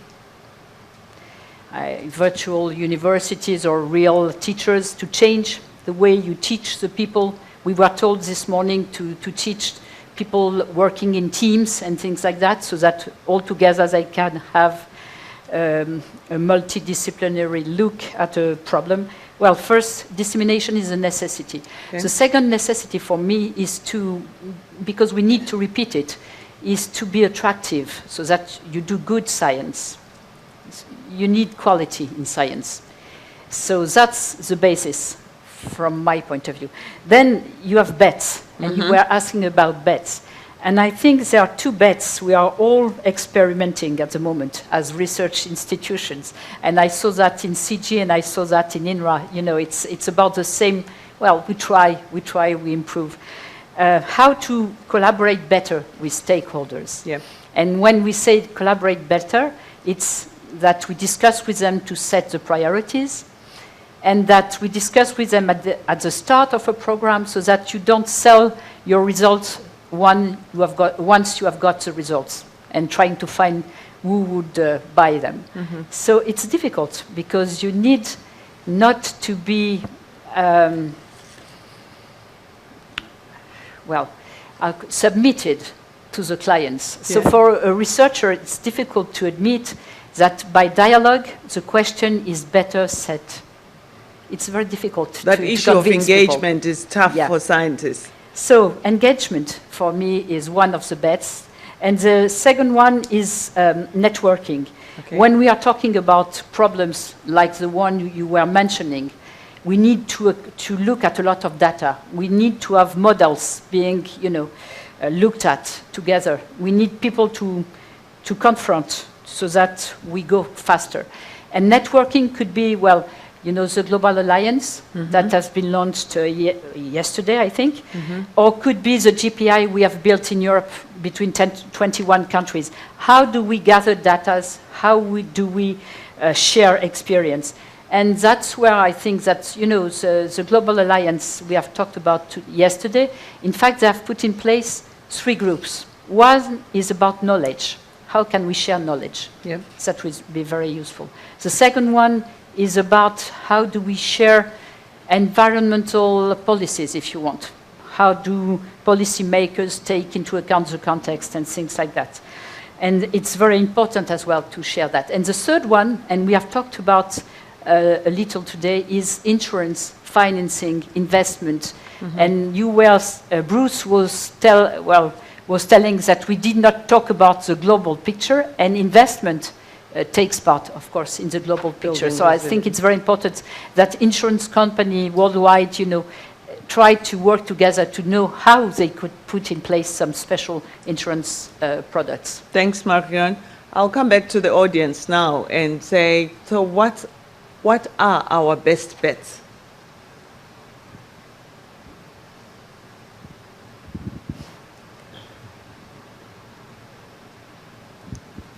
virtual universities or real teachers to change the way you teach the people. We were told this morning to teach people working in teams and things like that, so that all together they can have a multidisciplinary look at a problem. Well, first, dissemination is a necessity. Okay. The second necessity for me is because we need to repeat it, is to be attractive so that you do good science. You need quality in science. So that's the basis from my point of view. Then you have bets, and you were asking about bets. And I think there are two bets we are all experimenting at the moment as research institutions. And I saw that in CG and I saw that in INRA. You know, it's about the same. Well, we try, we improve. How to collaborate better with stakeholders. Yeah. And when we say collaborate better, it's that we discuss with them to set the priorities, and that we discuss with them at the start of a program so that you don't sell your results once you have got the results, and trying to find who would buy them. So it's difficult because you need not to be, submitted to the clients. So for a researcher, it's difficult to admit that by dialogue, the question is better set. It's very difficult That to issue of convince engagement people. is tough for scientists. So engagement, for me, is one of the bets. And the second one is networking. Okay. When we are talking about problems like the one you were mentioning, we need to look at a lot of data. We need to have models being, looked at together. We need people to confront so that we go faster. And networking could be, the Global Alliance that has been launched yesterday, I think, or could be the GPI we have built in Europe between 10 to 21 countries. How do we gather data? How do we share experience? And that's where I think that, the Global Alliance we have talked about yesterday, in fact, they have put in place 3 groups. One is about knowledge. How can we share knowledge? Yep. That would be very useful. The second one is about how do we share environmental policies, if you want. How do policymakers take into account the context and things like that? And it's very important as well to share that. And the third one, and we have talked about a little today, is insurance, financing, investment. And Bruce was telling that we did not talk about the global picture, and investment takes part, of course, in the global picture. So I think it's very important that insurance company worldwide, try to work together to know how they could put in place some special insurance products. Thanks, Marion. I'll come back to the audience now and say, so what are our best bets?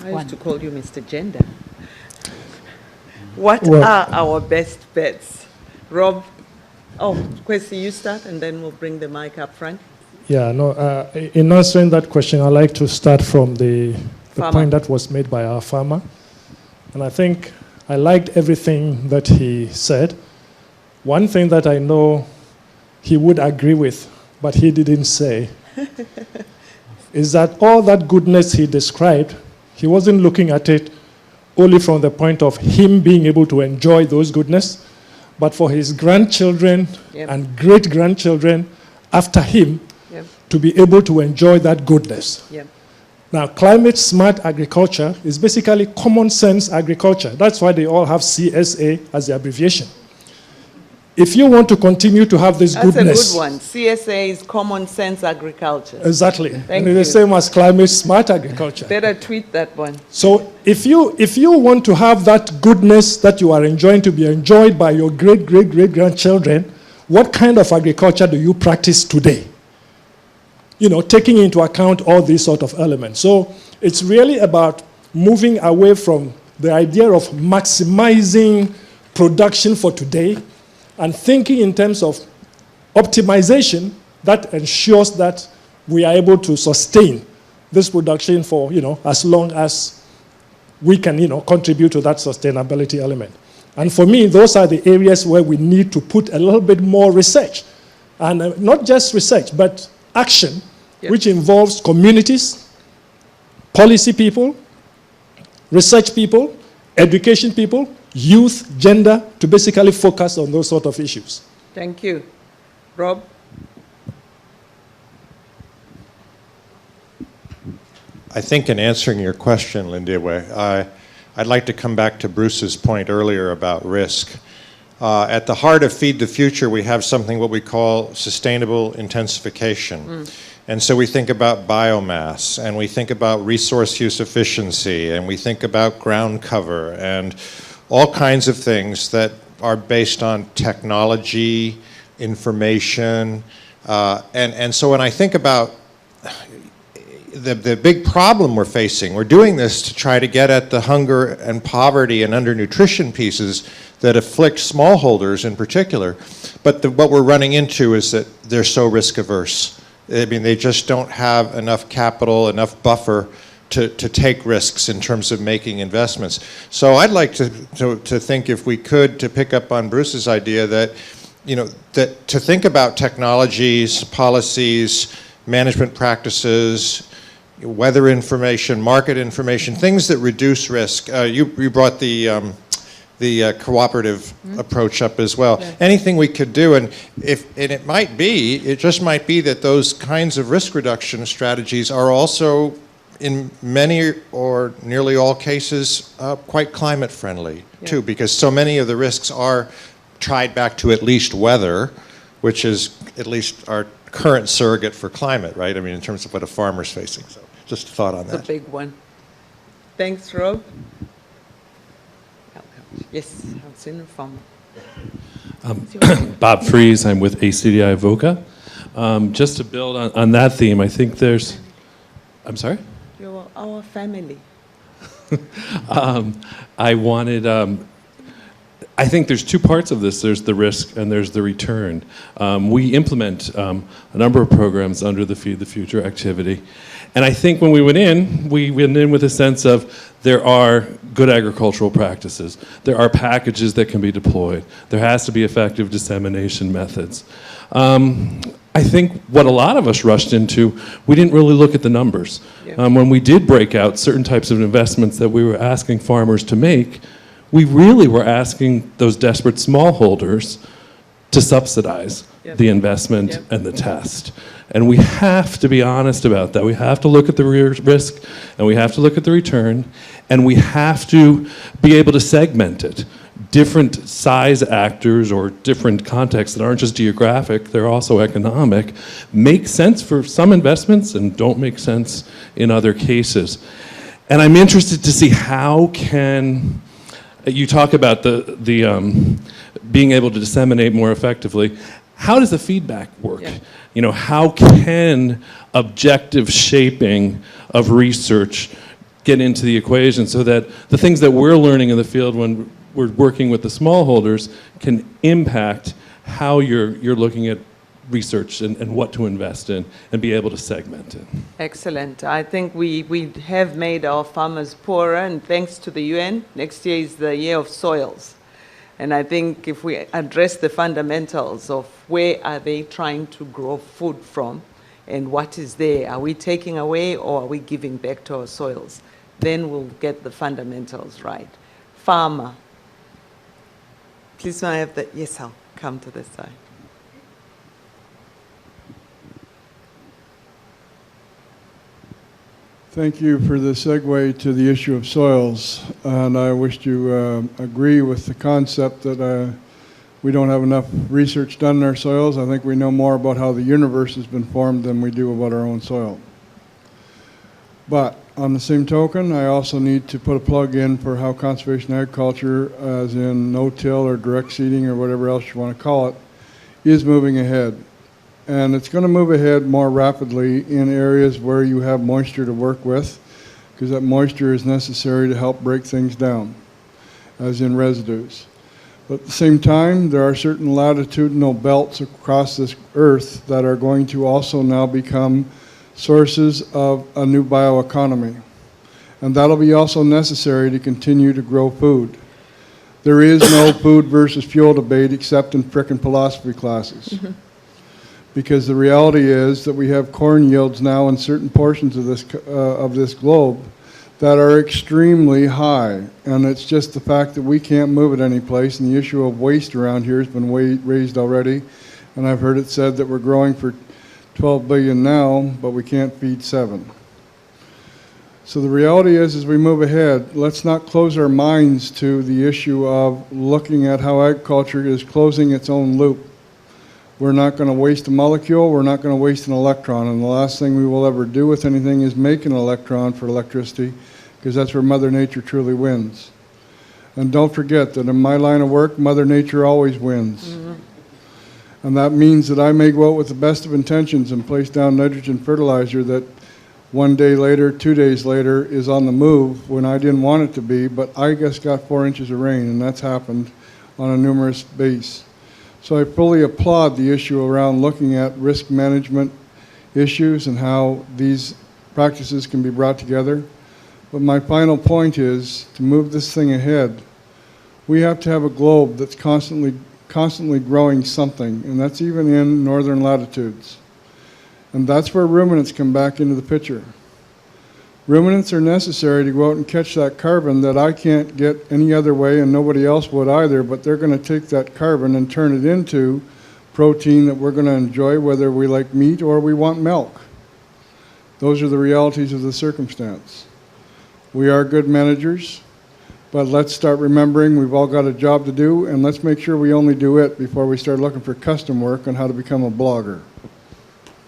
I used to call you Mr. Gender. What are our best bets? Rob? Oh, Kwesi, you start, and then we'll bring the mic up front. Yeah, no, in answering that question, I'd like to start from the point that was made by our farmer. And I think I liked everything that he said. One thing that I know he would agree with, but he didn't say, is that all that goodness he described, he wasn't looking at it only from the point of him being able to enjoy those goodness, but for his grandchildren and great-grandchildren after him to be able to enjoy that goodness. Now, climate-smart agriculture is basically common-sense agriculture. That's why they all have CSA as the abbreviation. If you want to continue to have this goodness... That's a good one. CSA is common sense agriculture. Exactly. Thank and it's the same as climate-smart agriculture. Better tweet that one. So if you want to have that goodness that you are enjoying to be enjoyed by your great-great-great-grandchildren, what kind of agriculture do you practice today? Taking into account all these sort of elements. So it's really about moving away from the idea of maximizing production for today and thinking in terms of optimization that ensures that we are able to sustain this production for, as long as we can, contribute to that sustainability element. And for me, those are the areas where we need to put a little bit more research. And not just research, but action, which involves communities, policy people, research people, education people, youth, gender, to basically focus on those sort of issues. Thank you. Rob? I think in answering your question, Lindiwe, I'd like to come back to Bruce's point earlier about risk. At the heart of Feed the Future, we have something what we call sustainable intensification. And so we think about biomass, and we think about resource use efficiency, and we think about ground cover, and all kinds of things that are based on technology, information. And so when I think about, the big problem we're facing, we're doing this to try to get at the hunger and poverty and undernutrition pieces that afflict smallholders in particular. But what we're running into is that they're so risk averse. I mean, they just don't have enough capital, enough buffer to take risks in terms of making investments. So I'd like to think, if we could, to pick up on Bruce's idea that, that to think about technologies, policies, management practices, weather information, market information, things that reduce risk. You brought the cooperative approach up as well. Yes. Anything we could do, and it just might be that those kinds of risk reduction strategies are also, in many or nearly all cases, quite climate friendly too, because so many of the risks are tied back to at least weather, which is at least our current surrogate for climate, right? I mean, in terms of what a farmer's facing. So just a thought on that. It's a big one. Thanks, Rob. Yes, I've seen the farmer. Bob Fries, I'm with ACDI Avoca. Just to build on that theme, I think there's, I'm sorry? You're our family. I think there's two parts of this. There's the risk and there's the return. We implement a number of programs under the Feed the Future activity. And I think when we went in with a sense of there are good agricultural practices. There are packages that can be deployed. There has to be effective dissemination methods. I think what a lot of us rushed into, we didn't really look at the numbers. Yeah. When we did break out certain types of investments that we were asking farmers to make, we really were asking those desperate smallholders to subsidize the investment and the test. And we have to be honest about that. We have to look at the risk, and we have to look at the return, and we have to be able to segment it. Different size actors or different contexts that aren't just geographic, they're also economic, make sense for some investments and don't make sense in other cases. And I'm interested to see how can, you talk about the being able to disseminate more effectively. How does the feedback work? Yeah. How can objective shaping of research get into the equation so that the things that we're learning in the field when we're working with the smallholders can impact how you're looking at research and what to invest in and be able to segment it? Excellent. I think we have made our farmers poorer, and thanks to the UN, next year is the year of soils. And I think if we address the fundamentals of where are they trying to grow food from and what is there, are we taking away or are we giving back to our soils, then we'll get the fundamentals right. Farmer. Please, may I have the, yes, I'll come to this side. Thank you for the segue to the issue of soils. And I wish to agree with the concept that we don't have enough research done in our soils. I think we know more about how the universe has been formed than we do about our own soil. But on the same token, I also need to put a plug in for how conservation agriculture, as in no-till or direct seeding or whatever else you want to call it, is moving ahead. And it's going to move ahead more rapidly in areas where you have moisture to work with, because that moisture is necessary to help break things down, as in residues. But at the same time, there are certain latitudinal belts across this earth that are going to also now become sources of a new bioeconomy. And that'll be also necessary to continue to grow food. There is no food versus fuel debate except in frickin' philosophy classes. Mm-hmm. Because the reality is that we have corn yields now in certain portions of this globe that are extremely high. And it's just the fact that we can't move it any place. And the issue of waste around here has been raised already. And I've heard it said that we're growing for 12 billion now, but we can't feed 7. So the reality is, as we move ahead, let's not close our minds to the issue of looking at how agriculture is closing its own loop. We're not going to waste a molecule, we're not going to waste an electron, and the last thing we will ever do with anything is make an electron for electricity, because that's where Mother Nature truly wins. And don't forget that in my line of work, Mother Nature always wins. Mm-hmm. And that means that I may go out with the best of intentions and place down nitrogen fertilizer that 1 day later, 2 days later, is on the move when I didn't want it to be, but I just got 4 inches of rain, and that's happened on a numerous base. So I fully applaud the issue around looking at risk management issues and how these practices can be brought together. But my final point is, to move this thing ahead, we have to have a globe that's constantly growing something, and that's even in northern latitudes. And that's where ruminants come back into the picture. Ruminants are necessary to go out and catch that carbon that I can't get any other way, and nobody else would either, but they're going to take that carbon and turn it into protein that we're going to enjoy, whether we like meat or we want milk. Those are the realities of the circumstance. We are good managers, but let's start remembering we've all got a job to do, and let's make sure we only do it before we start looking for custom work on how to become a blogger.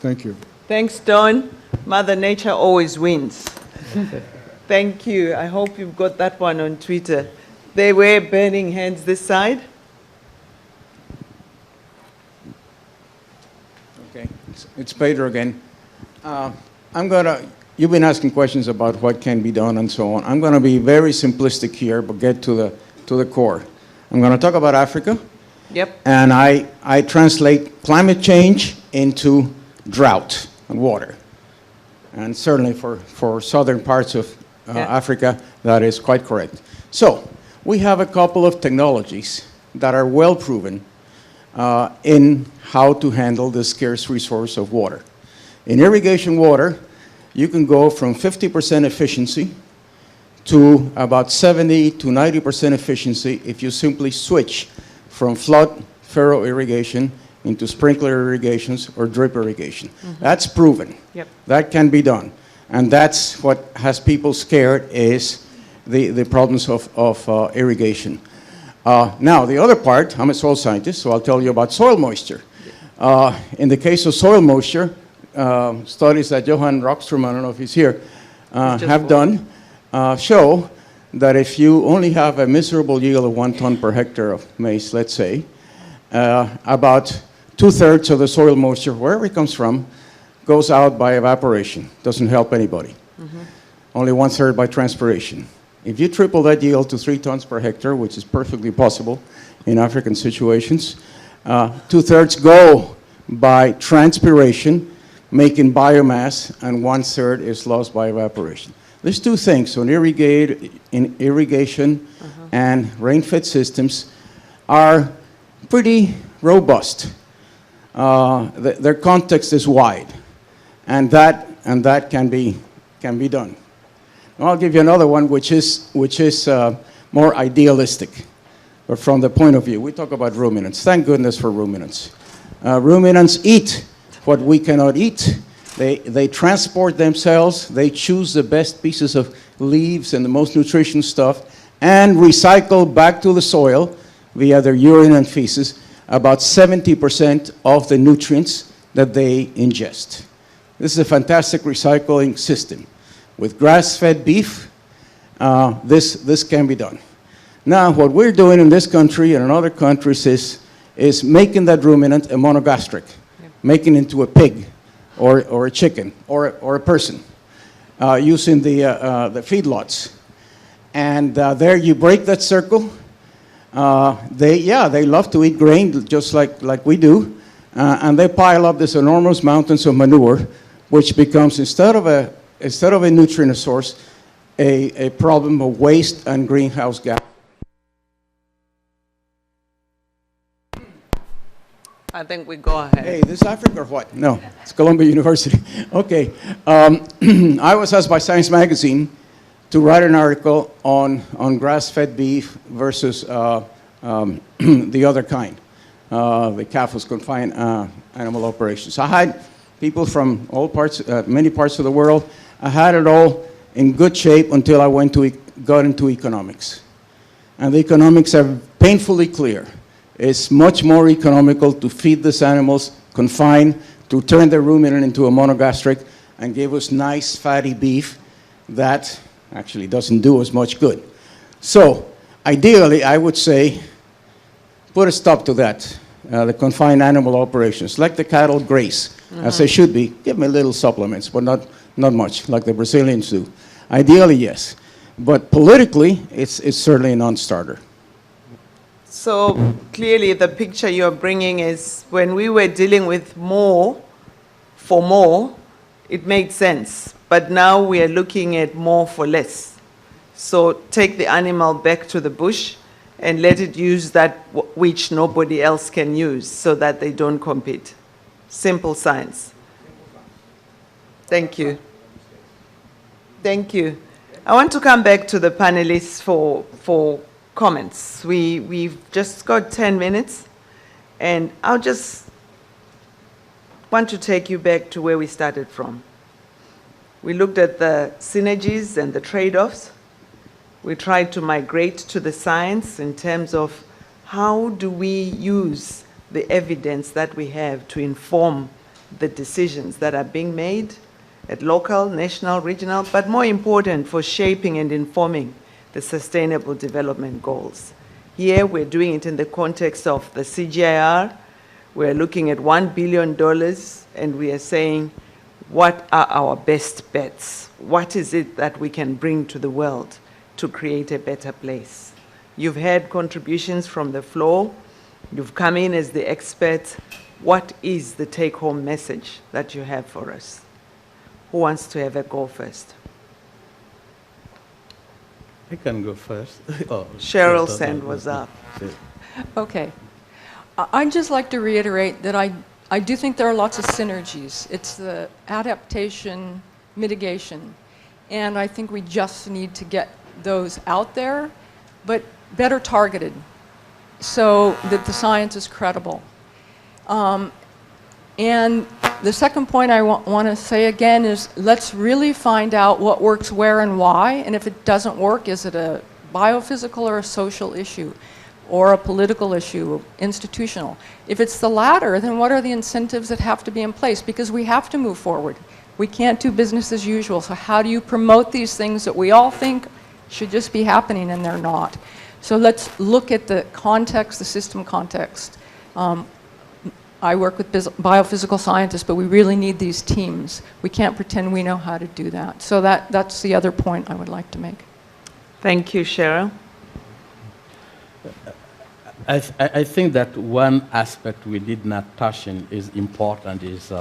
Thank you. Thanks, Don. Mother Nature always wins. Thank you. I hope you've got that one on Twitter. There were burning hands this side. Okay, it's Pedro again. You've been asking questions about what can be done and so on. I'm going to be very simplistic here, but get to the core. I'm going to talk about Africa. Yep. And I translate climate change into drought and water. And certainly for southern parts of Africa, that is quite correct. So we have a couple of technologies that are well proven in how to handle the scarce resource of water. In irrigation water, you can go from 50% efficiency to about 70 to 90% efficiency if you simply switch from flood furrow irrigation into sprinkler irrigations or drip irrigation. Mm-hmm. That's proven. Yep. That can be done. And that's what has people scared is the problems of irrigation. Now, the other part, I'm a soil scientist, so I'll tell you about soil moisture. In the case of soil moisture, studies that Johan Rockstrom, I don't know if he's here, have done, show that if you only have a miserable yield of 1 ton per hectare of maize, let's say, about 2/3 of the soil moisture, wherever it comes from, goes out by evaporation. Doesn't help anybody. Mm-hmm. Only 1/3 by transpiration. If you triple that yield to 3 tons per hectare, which is perfectly possible in African situations, 2/3 go by transpiration, making biomass, and 1/3 is lost by evaporation. There's two things. So in irrigation and rain-fed systems are pretty robust. Their context is wide, and that can be done. Now I'll give you another one, which is more idealistic, but from the point of view, we talk about ruminants. Thank goodness for ruminants. Ruminants eat what we cannot eat. They transport themselves. They choose the best pieces of leaves and the most nutritious stuff, and recycle back to the soil via their urine and feces about 70% of the nutrients that they ingest. This is a fantastic recycling system. With grass-fed beef, this can be done. Now, what we're doing in this country and in other countries is making that ruminant a monogastric, making it into a pig or a chicken or a person, using the feedlots. And there you break that circle. They love to eat grain just like we do, and they pile up this enormous mountains of manure, which becomes, instead of a nutrient source, a problem of waste and greenhouse gas. I think we go ahead. Hey, this Africa or what? No, it's Columbia University. Okay. I was asked by Science Magazine to write an article on grass-fed beef versus the other kind, the calf confined animal operations. I had people from all parts, many parts of the world. I had it all in good shape until I got into economics. And the economics are painfully clear. It's much more economical to feed these animals confined, to turn the ruminant into a monogastric, and give us nice fatty beef that actually doesn't do as much good. So, ideally, I would say, put a stop to that, the confined animal operations. Let the cattle graze, as they should be. Give them a little supplements, but not not much, like the Brazilians do. Ideally, yes. But politically, it's certainly a non-starter. So clearly the picture you're bringing is when we were dealing with more for more, it made sense. But now we are looking at more for less. So take the animal back to the bush and let it use that which nobody else can use so that they don't compete. Simple science. Thank you. Thank you. I want to come back to the panelists for comments. We've just got 10 minutes, and I'll just want to take you back to where we started from. We looked at the synergies and the trade-offs. We tried to migrate to the science in terms of how do we use the evidence that we have to inform the decisions that are being made at local, national, regional, but more important for shaping and informing the Sustainable Development Goals. Here we're doing it in the context of the CGIAR. We're looking at $1 billion and we are saying, what are our best bets? What is it that we can bring to the world to create a better place? You've had contributions from the floor. You've come in as the experts. What is the take-home message that you have for us? Who wants to have a go first? I can go first. Cheryl's hand was up. Okay. I'd just like to reiterate that I do think there are lots of synergies. It's the adaptation, mitigation, and I think we just need to get those out there, but better targeted so that the science is credible. And the second point I want to say again is let's really find out what works where and why, and if it doesn't work, is it a biophysical or a social issue, or a political issue, institutional? If it's the latter, then what are the incentives that have to be in place? Because we have to move forward. We can't do business as usual, so how do you promote these things that we all think should just be happening and they're not? So let's look at the context, the system context. I work with biophysical scientists, but we really need these teams. We can't pretend we know how to do that. So that's the other point I would like to make. Thank you, Cheryl. I think that one aspect we did not touch on is important is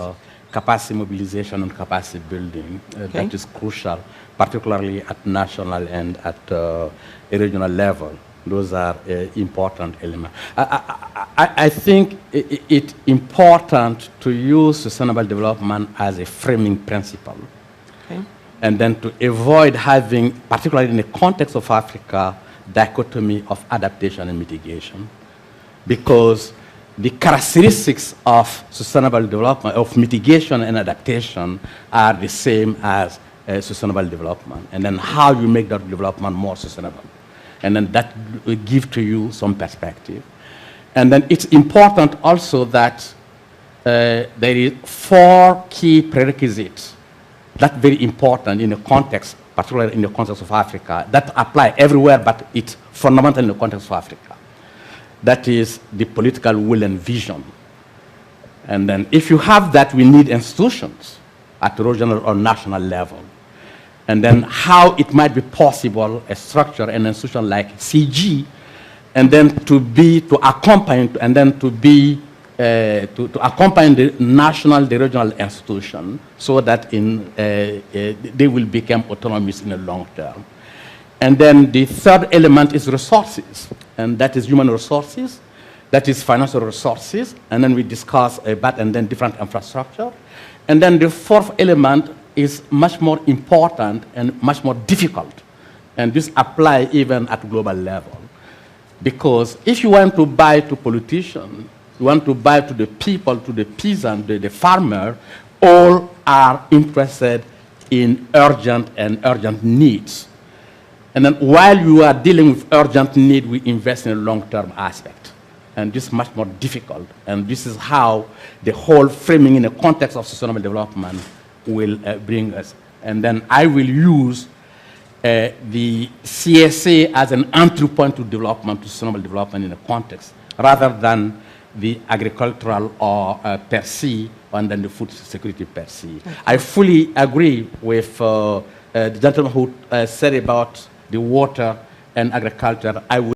capacity mobilization and capacity building. That is crucial, particularly at national and at a regional level. Those are important elements. I think it's important to use sustainable development as a framing principle. Okay. And then to avoid having, particularly in the context of Africa, dichotomy of adaptation and mitigation. Because the characteristics of sustainable development, of mitigation and adaptation, are the same as sustainable development. And then how you make that development more sustainable. And then that will give to you some perspective. And then it's important also that there is 4 key prerequisites. That's very important in the context, particularly in the context of Africa, that apply everywhere, but it's fundamental in the context of Africa. That is the political will and vision. And then if you have that, we need institutions at the regional or national level. And then how it might be possible, a structure, an institution like CG, and then to accompany, and then to accompany the national, the regional institution, so that they will become autonomous in the long term. And then the third element is resources, and that is human resources, that is financial resources, and then we discuss about and then different infrastructure. And then the fourth element is much more important and much more difficult. And this applies even at global level. Because if you want to buy to politicians, you want to buy to the people, to the peasant, the farmer, all are interested in urgent needs. And then while you are dealing with urgent need, we invest in a long-term aspect. And this is much more difficult. And this is how the whole framing in the context of sustainable development will bring us. And then I will use the CSA as an entry point to development, to sustainable development in a context, rather than the agricultural or per se and then the food security per se. I fully agree with the gentleman who said about the water and agriculture. I would